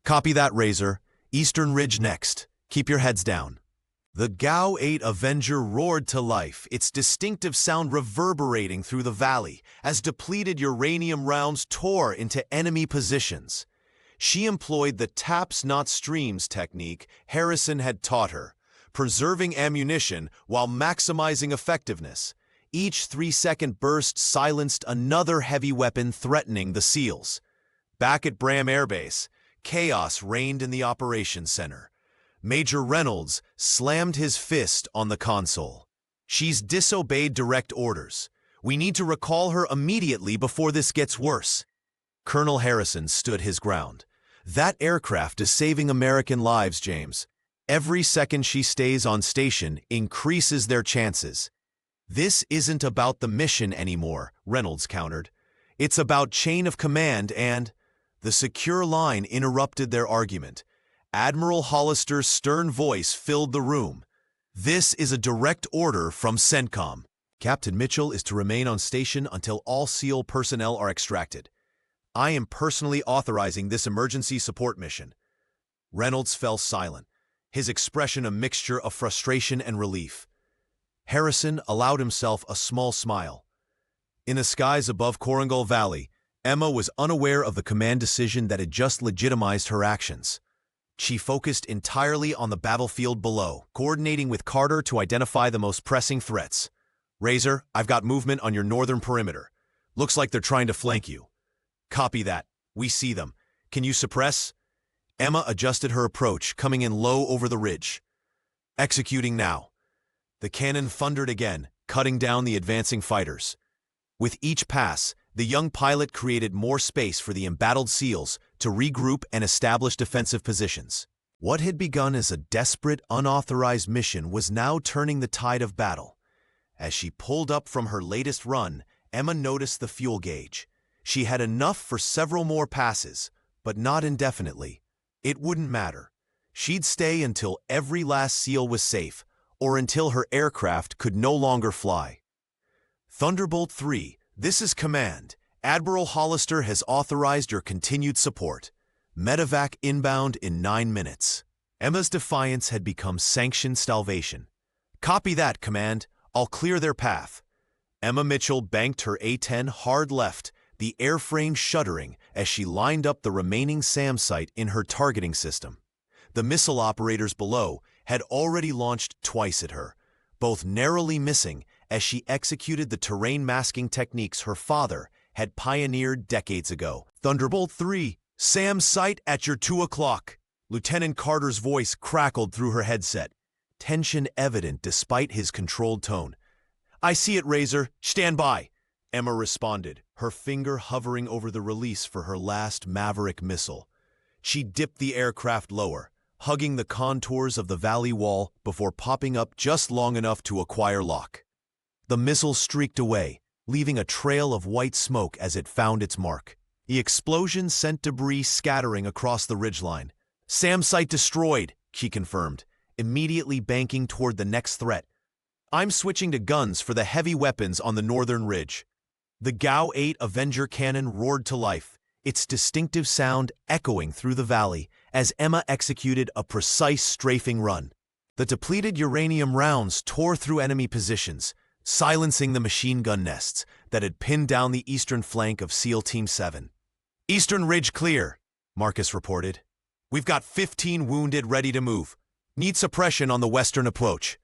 "Copy that, Razor. Eastern Ridge next. Keep your heads down." The A-10 Avenger roared to life, its distinctive sound reverberating through the valley as depleted uranium rounds tore into enemy positions. She employed the taps not streams technique Harrison had taught her, preserving ammunition while maximizing effectiveness. Each 3-second burst silenced another heavy weapon threatening the SEALs. Back at Bram Air Base, chaos reigned in the operations center. Major Reynolds slammed his fist on the console. "She's disobeyed direct orders. We need to recall her immediately before this gets worse." Colonel Harrison stood his ground. "That aircraft is saving American lives, James. Every second she stays on station increases their chances." "This isn't about the mission anymore," Reynolds countered. "It's about chain of command and—" The secure line interrupted their argument. Admiral Hollister's stern voice filled the room. "This is a direct order from CENTCOM. Captain Mitchell is to remain on station until all SEAL personnel are extracted. I am personally authorizing this emergency support mission." Reynolds fell silent, his expression a mixture of frustration and relief. Harrison allowed himself a small smile. In the skies above Korangal Valley, Emma was unaware of the command decision that had just legitimized her actions. She focused entirely on the battlefield below, coordinating with Carter to identify the most pressing threats. "Razor, I've got movement on your northern perimeter. Looks like they're trying to flank you." "Copy that. We see them. Can you suppress?" Emma adjusted her approach, coming in low over the ridge. "Executing now." The cannon thundered again, cutting down the advancing fighters. With each pass, the young pilot created more space for the embattled SEALs to regroup and establish defensive positions. What had begun as a desperate, unauthorized mission was now turning the tide of battle. As she pulled up from her latest run, Emma noticed the fuel gauge. She had enough for several more passes, but not indefinitely. It wouldn't matter. She'd stay until every last SEAL was safe, or until her aircraft could no longer fly. "Thunderbolt 3, this is Command. Admiral Hollister has authorized your continued support. Medevac inbound in 9 minutes." Emma's defiance had become sanctioned salvation. "Copy that, Command. I'll clear their path." Emma Mitchell banked her A-10 hard left, the airframe shuddering as she lined up the remaining SAM site in her targeting system. The missile operators below had already launched twice at her, both narrowly missing as she executed the terrain masking techniques her father had pioneered decades ago. "Thunderbolt 3, SAM site at your 2 o'clock." Lieutenant Carter's voice crackled through her headset, tension evident despite his controlled tone. "I see it, Razor. Stand by." Emma responded, her finger hovering over the release for her last Maverick missile. She dipped the aircraft lower, hugging the contours of the valley wall before popping up just long enough to acquire lock. The missile streaked away, leaving a trail of white smoke as it found its mark. The explosion sent debris scattering across the ridgeline. "SAM site destroyed," she confirmed, immediately banking toward the next threat. "I'm switching to guns for the heavy weapons on the northern ridge." The A-10 Avenger cannon roared to life, its distinctive sound echoing through the valley as Emma executed a precise strafing run. The depleted uranium rounds tore through enemy positions, silencing the machine gun nests that had pinned down the eastern flank of SEAL Team 7. "Eastern Ridge clear," Marcus reported. "We've got 15 wounded ready to move. Need suppression on the western approach."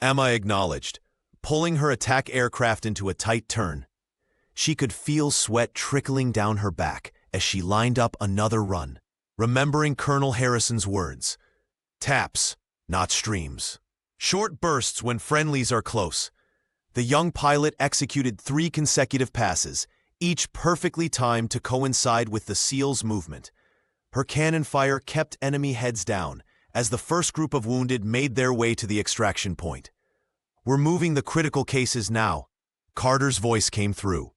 Emma acknowledged, pulling her attack aircraft into a tight turn. She could feel sweat trickling down her back as she lined up another run, remembering Colonel Harrison's words. "Taps, not streams. Short bursts when friendlies are close." The young pilot executed 3 consecutive passes, each perfectly timed to coincide with the SEAL's movement. Her cannon fire kept enemy heads down as the first group of wounded made their way to the extraction point. "We're moving the critical cases now," Carter's voice came through.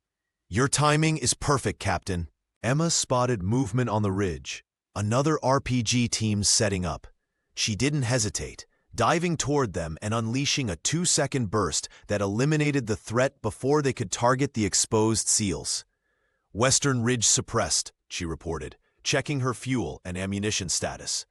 "Your timing is perfect, Captain." Emma spotted movement on the ridge, another RPG team setting up. She didn't hesitate, diving toward them and unleashing a 2-second burst that eliminated the threat before they could target the exposed SEALs. "Western Ridge suppressed," she reported, checking her fuel and ammunition status.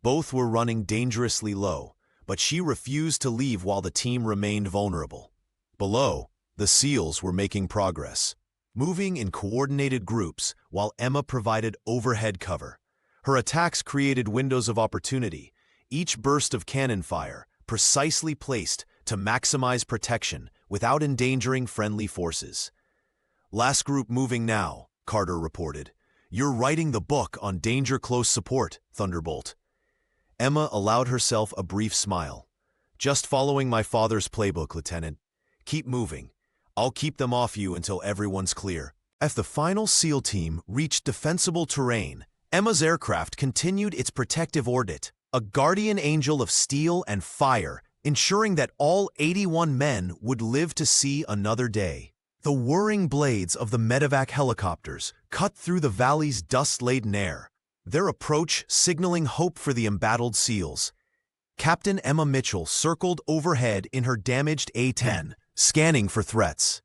Both were running dangerously low, but she refused to leave while the team remained vulnerable. Below, the SEALs were making progress, moving in coordinated groups while Emma provided overhead cover. Her attacks created windows of opportunity, each burst of cannon fire precisely placed to maximize protection without endangering friendly forces. "Last group moving now," Carter reported. "You're writing the book on danger close support, Thunderbolt." Emma allowed herself a brief smile. "Just following my father's playbook, Lieutenant. Keep moving. I'll keep them off you until everyone's clear." As the final SEAL team reached defensible terrain, Emma's aircraft continued its protective orbit, a guardian angel of steel and fire, ensuring that all 81 men would live to see another day. The whirring blades of the medevac helicopters cut through the valley's dust-laden air, their approach signaling hope for the embattled SEALs. Captain Emma Mitchell circled overhead in her damaged A-10, scanning for threats.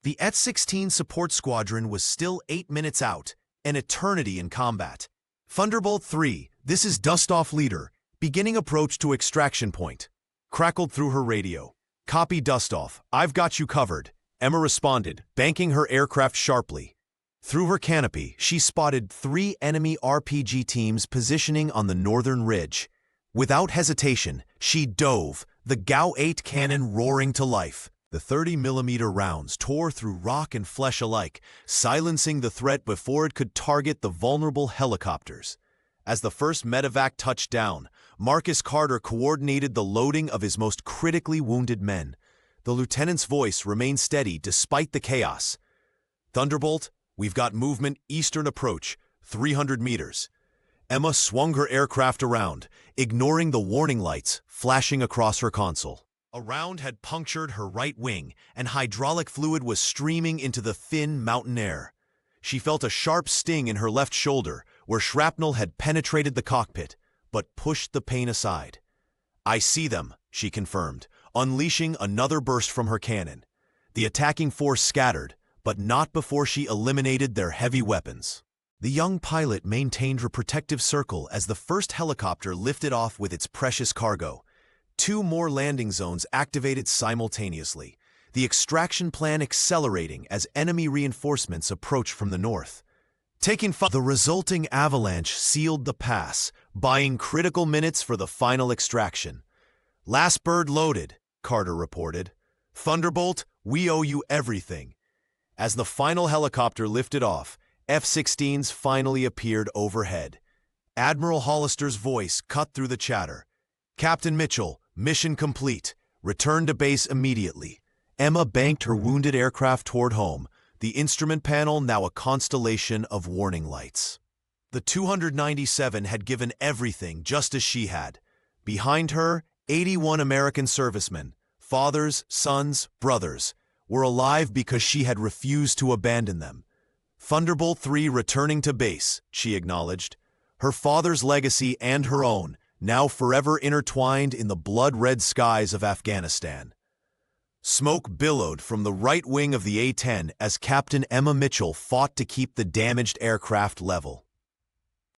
The A-16 support squadron was still 8 minutes out, an eternity in combat. "Thunderbolt 3, this is Dustoff Leader, beginning approach to extraction point," crackled through her radio. "Copy, Dustoff, I've got you covered," Emma responded, banking her aircraft sharply. Through her canopy, she spotted 3 enemy RPG teams positioning on the northern ridge. Without hesitation, she dove, the GAU-8 cannon roaring to life. The 30mm rounds tore through rock and flesh alike, silencing the threat before it could target the vulnerable helicopters. As the first medevac touched down, Marcus Carter coordinated the loading of his most critically wounded men. The lieutenant's voice remained steady despite the chaos. "Thunderbolt, we've got movement eastern approach, 300 meters." Emma swung her aircraft around, ignoring the warning lights flashing across her console. A round had punctured her right wing, and hydraulic fluid was streaming into the thin mountain air. She felt a sharp sting in her left shoulder, where shrapnel had penetrated the cockpit, but pushed the pain aside. "I see them," she confirmed, unleashing another burst from her cannon. The attacking force scattered, but not before she eliminated their heavy weapons. The young pilot maintained her protective circle as the first helicopter lifted off with its precious cargo. 2 more landing zones activated simultaneously, the extraction plan accelerating as enemy reinforcements approached from the north. The resulting avalanche sealed the pass, buying critical minutes for the final extraction. "Last bird loaded," Carter reported. "Thunderbolt, we owe you everything." As the final helicopter lifted off, F-16s finally appeared overhead. Admiral Hollister's voice cut through the chatter. "Captain Mitchell, mission complete. Return to base immediately." Emma banked her wounded aircraft toward home, the instrument panel now a constellation of warning lights. The 297 had given everything just as she had. Behind her, 81 American servicemen, fathers, sons, brothers, were alive because she had refused to abandon them. "Thunderbolt 3 returning to base," she acknowledged. Her father's legacy and her own, now forever intertwined in the blood-red skies of Afghanistan. Smoke billowed from the right wing of the A-10 as Captain Emma Mitchell fought to keep the damaged aircraft level.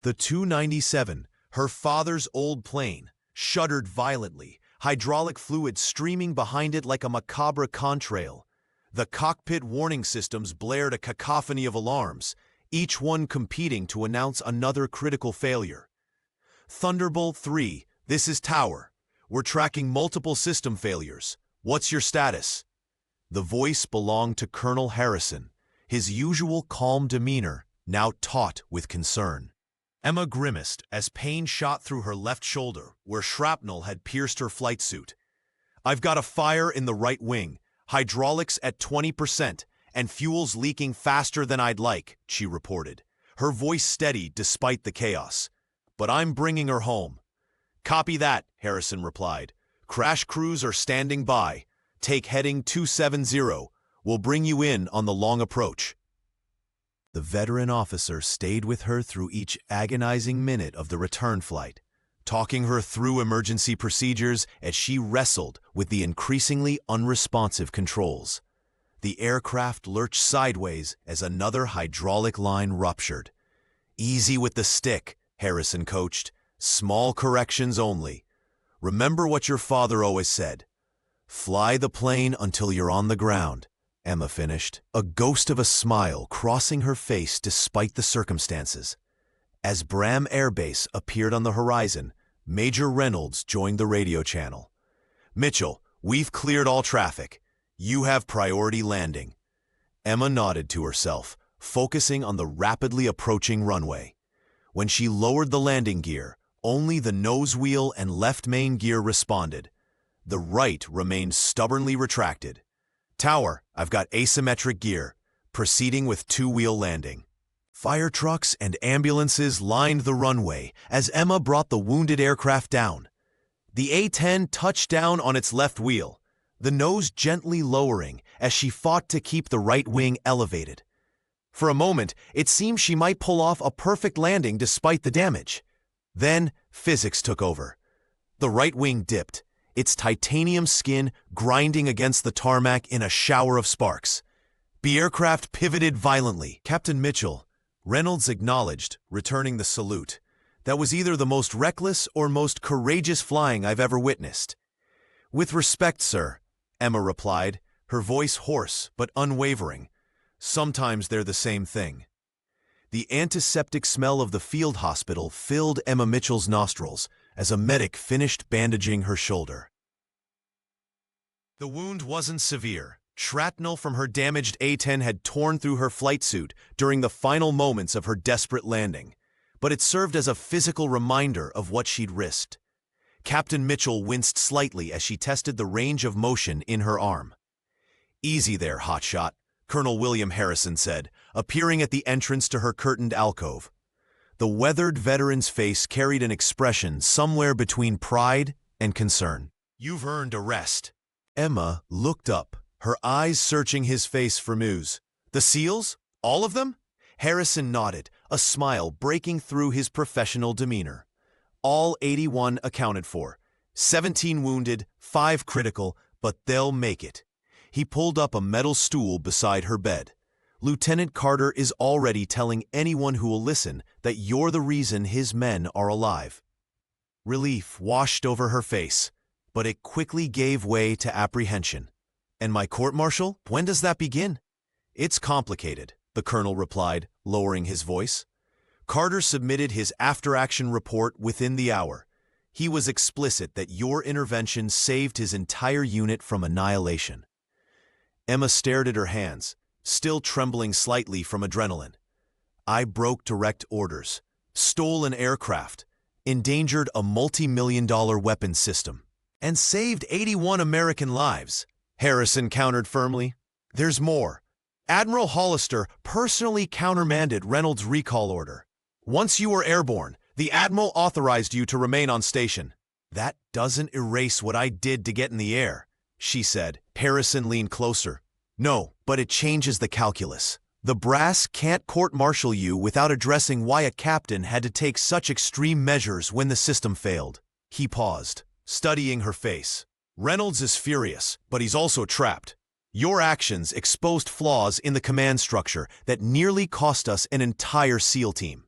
The 297, her father's old plane, shuddered violently, hydraulic fluid streaming behind it like a macabre contrail. The cockpit warning systems blared a cacophony of alarms, each one competing to announce another critical failure. Thunderbolt 3, this is Tower. We're tracking multiple system failures. What's your status? The voice belonged to Colonel Harrison, his usual calm demeanor now taut with concern. Emma grimaced as pain shot through her left shoulder, where shrapnel had pierced her flight suit. I've got a fire in the right wing, hydraulics at 20%, and fuel's leaking faster than I'd like, she reported, her voice steady despite the chaos. But I'm bringing her home. Copy that, Harrison replied. Crash crews are standing by. Take heading 270. We'll bring you in on the long approach. The veteran officer stayed with her through each agonizing minute of the return flight, talking her through emergency procedures as she wrestled with the increasingly unresponsive controls. The aircraft lurched sideways as another hydraulic line ruptured. Easy with the stick, Harrison coached. Small corrections only. Remember what your father always said. Fly the plane until you're on the ground, Emma finished, a ghost of a smile crossing her face despite the circumstances. As Bram Air Base appeared on the horizon, Major Reynolds joined the radio channel. Mitchell, we've cleared all traffic. You have priority landing. Emma nodded to herself, focusing on the rapidly approaching runway. When she lowered the landing gear, only the nose wheel and left main gear responded. The right remained stubbornly retracted. Tower, I've got asymmetric gear, proceeding with two-wheel landing. Fire trucks and ambulances lined the runway as Emma brought the wounded aircraft down. The A-10 touched down on its left wheel, the nose gently lowering as she fought to keep the right wing elevated. For a moment, it seemed she might pull off a perfect landing despite the damage. Then, physics took over. The right wing dipped, its titanium skin grinding against the tarmac in a shower of sparks. The aircraft pivoted violently. Captain Mitchell, Reynolds acknowledged, returning the salute. That was either the most reckless or most courageous flying I've ever witnessed. With respect, sir, Emma replied, her voice hoarse but unwavering. Sometimes they're the same thing. The antiseptic smell of the field hospital filled Emma Mitchell's nostrils as a medic finished bandaging her shoulder. The wound wasn't severe. Shrapnel from her damaged A-10 had torn through her flight suit during the final moments of her desperate landing, but it served as a physical reminder of what she'd risked. Captain Mitchell winced slightly as she tested the range of motion in her arm. Easy there, hotshot, Colonel William Harrison said, appearing at the entrance to her curtained alcove. The weathered veteran's face carried an expression somewhere between pride and concern. You've earned a rest. Emma looked up, her eyes searching his face for news. The SEALs? All of them? Harrison nodded, a smile breaking through his professional demeanor. All 81 accounted for. 17 wounded, 5 critical, but they'll make it. He pulled up a metal stool beside her bed. Lieutenant Carter is already telling anyone who will listen that you're the reason his men are alive. Relief washed over her face, but it quickly gave way to apprehension. And my court-martial? When does that begin? It's complicated, the colonel replied, lowering his voice. Carter submitted his after-action report within the hour. He was explicit that your intervention saved his entire unit from annihilation. Emma stared at her hands, still trembling slightly from adrenaline. I broke direct orders, stole an aircraft, endangered a multi-million-dollar weapons system, and saved 81 American lives, Harrison countered firmly. There's more. Admiral Hollister personally countermanded Reynolds' recall order. Once you were airborne, the Admiral authorized you to remain on station. That doesn't erase what I did to get in the air, she said. Harrison leaned closer. No, but it changes the calculus. The brass can't court-martial you without addressing why a captain had to take such extreme measures when the system failed. He paused, studying her face. Reynolds is furious, but he's also trapped. Your actions exposed flaws in the command structure that nearly cost us an entire SEAL team.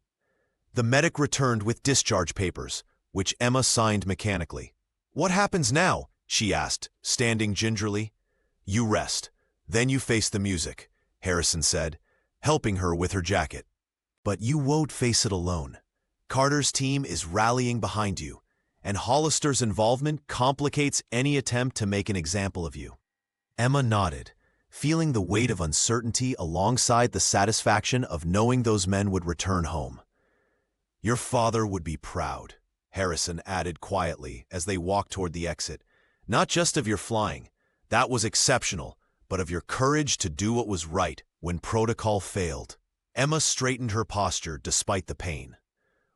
The medic returned with discharge papers, which Emma signed mechanically. What happens now? She asked, standing gingerly. You rest. Then you face the music, Harrison said, helping her with her jacket. But you won't face it alone. Carter's team is rallying behind you, and Hollister's involvement complicates any attempt to make an example of you. Emma nodded, feeling the weight of uncertainty alongside the satisfaction of knowing those men would return home. Your father would be proud, Harrison added quietly as they walked toward the exit. Not just of your flying, that was exceptional, but of your courage to do what was right when protocol failed. Emma straightened her posture despite the pain.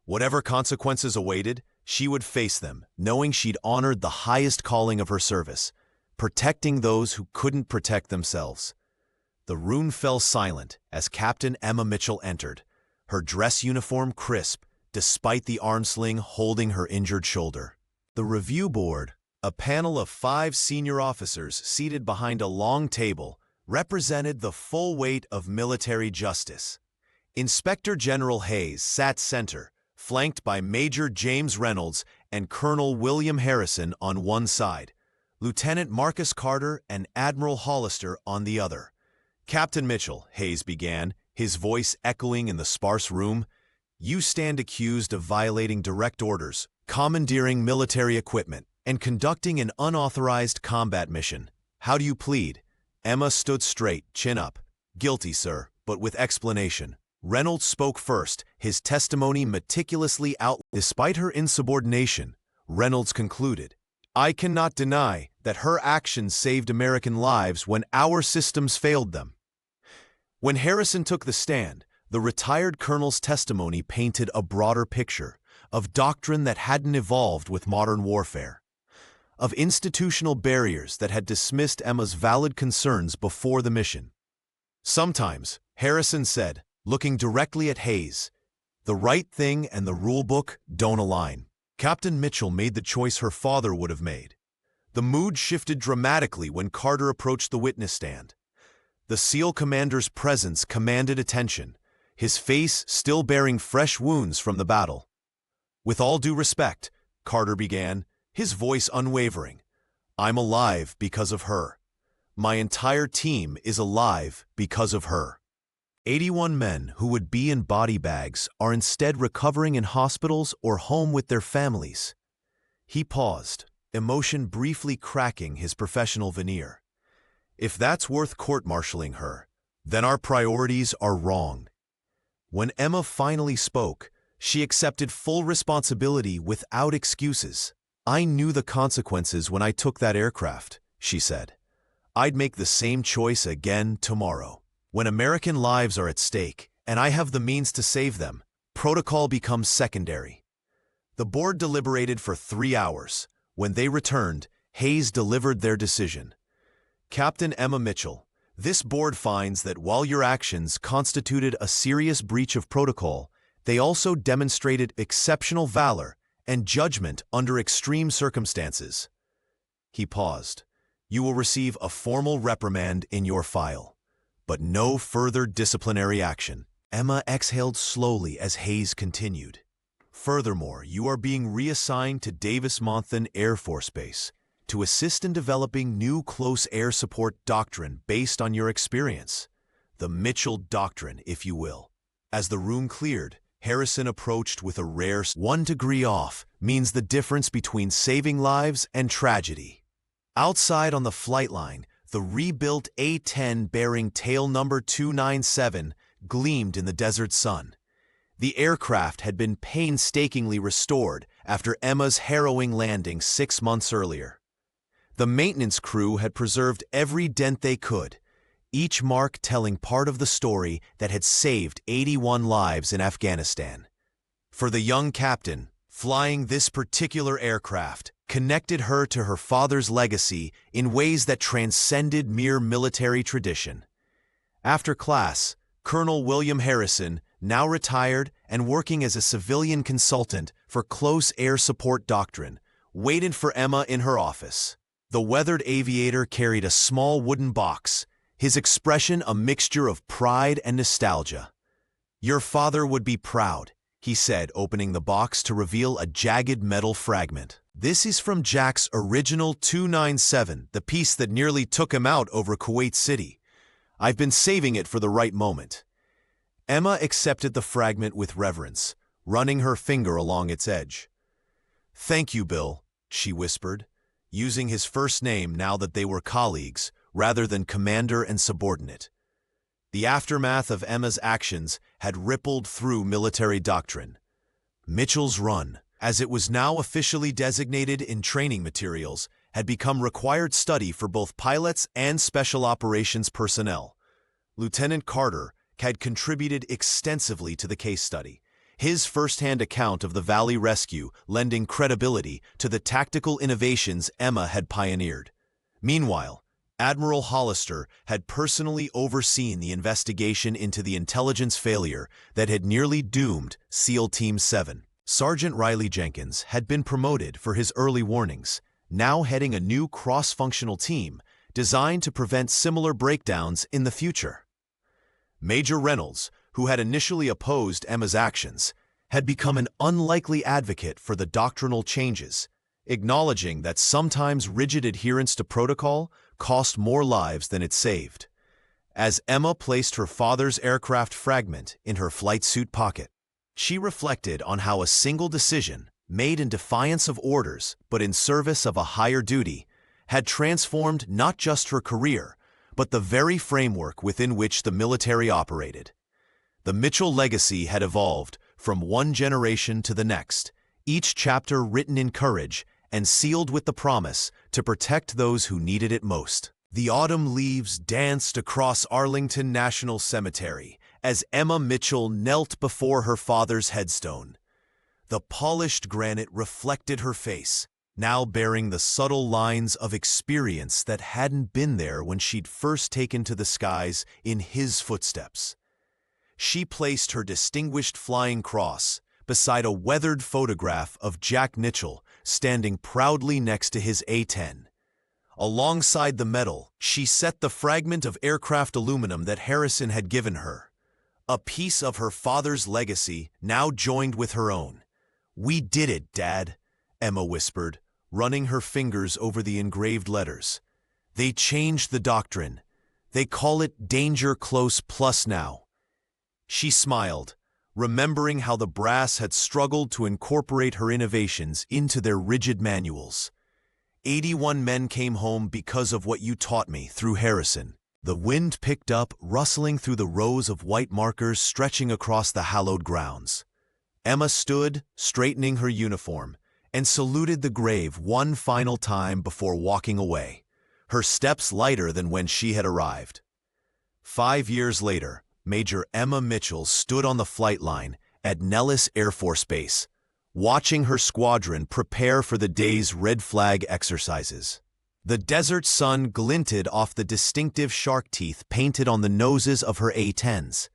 Whatever consequences awaited, she would face them, knowing she'd honored the highest calling of her service, protecting those who couldn't protect themselves. The room fell silent as Captain Emma Mitchell entered, her dress uniform crisp, despite the arm sling holding her injured shoulder. The review board, a panel of 5 senior officers seated behind a long table, represented the full weight of military justice. Inspector General Hayes sat center, flanked by Major James Reynolds and Colonel William Harrison on one side, Lieutenant Marcus Carter and Admiral Hollister on the other. Captain Mitchell, Hayes began, his voice echoing in the sparse room, you stand accused of violating direct orders, commandeering military equipment, and conducting an unauthorized combat mission. How do you plead? Emma stood straight, chin up. Guilty, sir, but with explanation. Reynolds spoke first, his testimony meticulously outlined. Despite her insubordination, Reynolds concluded, I cannot deny that her actions saved American lives when our systems failed them. When Harrison took the stand, the retired colonel's testimony painted a broader picture of doctrine that hadn't evolved with modern warfare, of institutional barriers that had dismissed Emma's valid concerns before the mission. Sometimes, Harrison said, looking directly at Hayes, the right thing and the rule book don't align. Captain Mitchell made the choice her father would have made. The mood shifted dramatically when Carter approached the witness stand. The SEAL commander's presence commanded attention, his face still bearing fresh wounds from the battle. With all due respect, Carter began, his voice unwavering. I'm alive because of her. My entire team is alive because of her. 81 men who would be in body bags are instead recovering in hospitals or home with their families. He paused, emotion briefly cracking his professional veneer. If that's worth court-martialing her, then our priorities are wrong. When Emma finally spoke, she accepted full responsibility without excuses. I knew the consequences when I took that aircraft, she said. I'd make the same choice again tomorrow. When American lives are at stake, and I have the means to save them, protocol becomes secondary. The board deliberated for 3 hours. When they returned, Hayes delivered their decision. Captain Emma Mitchell, this board finds that while your actions constituted a serious breach of protocol, they also demonstrated exceptional valor and judgment under extreme circumstances. He paused. You will receive a formal reprimand in your file, but no further disciplinary action. Emma exhaled slowly as Hayes continued. Furthermore, you are being reassigned to Davis-Monthan Air Force Base to assist in developing new close air support doctrine based on your experience. The Mitchell Doctrine, if you will. As the room cleared, Harrison approached with a rare 1 degree off means the difference between saving lives and tragedy. Outside on the flight line, the rebuilt A-10 bearing tail number 297 gleamed in the desert sun. The aircraft had been painstakingly restored after Emma's harrowing landing 6 months earlier. The maintenance crew had preserved every dent they could, each mark telling part of the story that had saved 81 lives in Afghanistan. For the young captain, flying this particular aircraft connected her to her father's legacy in ways that transcended mere military tradition. After class, Colonel William Harrison, now retired and working as a civilian consultant for close air support doctrine, waited for Emma in her office. The weathered aviator carried a small wooden box, his expression a mixture of pride and nostalgia. Your father would be proud, he said, opening the box to reveal a jagged metal fragment. This is from Jack's original 297, the piece that nearly took him out over Kuwait City. I've been saving it for the right moment." Emma accepted the fragment with reverence, running her finger along its edge. "Thank you, Bill," she whispered, using his first name now that they were colleagues rather than commander and subordinate. The aftermath of Emma's actions had rippled through military doctrine. Mitchell's Run, as it was now officially designated in training materials, had become required study for both pilots and special operations personnel. Lieutenant Carter had contributed extensively to the case study, his first-hand account of the Valley rescue lending credibility to the tactical innovations Emma had pioneered. Meanwhile, Admiral Hollister had personally overseen the investigation into the intelligence failure that had nearly doomed SEAL Team 7. Sergeant Riley Jenkins had been promoted for his early warnings, now heading a new cross-functional team designed to prevent similar breakdowns in the future. Major Reynolds, who had initially opposed Emma's actions, had become an unlikely advocate for the doctrinal changes, acknowledging that sometimes rigid adherence to protocol cost more lives than it saved. As Emma placed her father's aircraft fragment in her flight suit pocket, she reflected on how a single decision, made in defiance of orders but in service of a higher duty, had transformed not just her career, but the very framework within which the military operated. The Mitchell legacy had evolved from one generation to the next, each chapter written in courage and sealed with the promise to protect those who needed it most. The autumn leaves danced across Arlington National Cemetery as Emma Mitchell knelt before her father's headstone. The polished granite reflected her face, now bearing the subtle lines of experience that hadn't been there when she'd first taken to the skies in his footsteps. She placed her distinguished flying cross beside a weathered photograph of Jack Mitchell standing proudly next to his A-10. Alongside the medal, she set the fragment of aircraft aluminum that Harrison had given her, a piece of her father's legacy now joined with her own. "We did it, Dad," Emma whispered, running her fingers over the engraved letters. "They changed the doctrine. They call it Danger Close Plus now." She smiled, remembering how the brass had struggled to incorporate her innovations into their rigid manuals. 81 men came home because of what you taught me through Harrison." The wind picked up, rustling through the rows of white markers stretching across the hallowed grounds. Emma stood, straightening her uniform, and saluted the grave one final time before walking away, her steps lighter than when she had arrived. 5 years later, Major Emma Mitchell stood on the flight line at Nellis Air Force Base, watching her squadron prepare for the day's red flag exercises. The desert sun glinted off the distinctive shark teeth painted on the noses of her A-10s.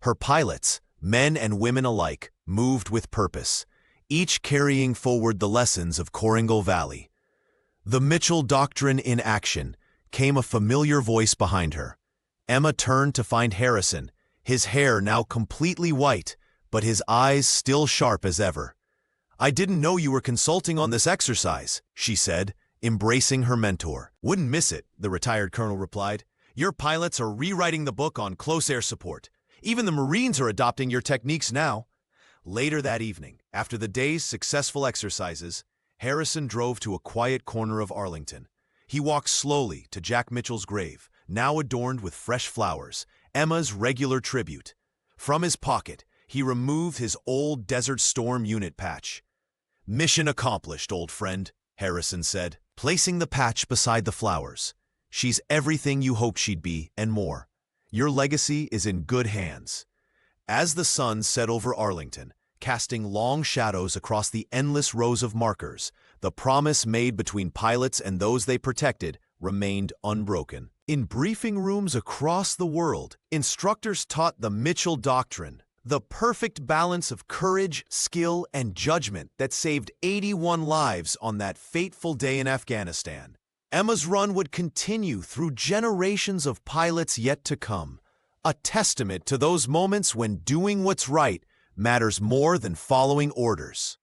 Her pilots, men and women alike, moved with purpose, each carrying forward the lessons of Coringal Valley. The Mitchell Doctrine in action, came a familiar voice behind her. Emma turned to find Harrison, his hair now completely white, but his eyes still sharp as ever. "I didn't know you were consulting on this exercise," she said, embracing her mentor. "Wouldn't miss it," the retired colonel replied. "Your pilots are rewriting the book on close air support. Even the Marines are adopting your techniques now." Later that evening, after the day's successful exercises, Harrison drove to a quiet corner of Arlington. He walked slowly to Jack Mitchell's grave, now adorned with fresh flowers, Emma's regular tribute. From his pocket, he removed his old Desert Storm unit patch. "Mission accomplished, old friend," Harrison said, placing the patch beside the flowers. "She's everything you hoped she'd be, and more. Your legacy is in good hands." As the sun set over Arlington, casting long shadows across the endless rows of markers, the promise made between pilots and those they protected remained unbroken. In briefing rooms across the world, instructors taught the Mitchell Doctrine, the perfect balance of courage, skill, and judgment that saved 81 lives on that fateful day in Afghanistan. Emma's run would continue through generations of pilots yet to come, a testament to those moments when doing what's right matters more than following orders.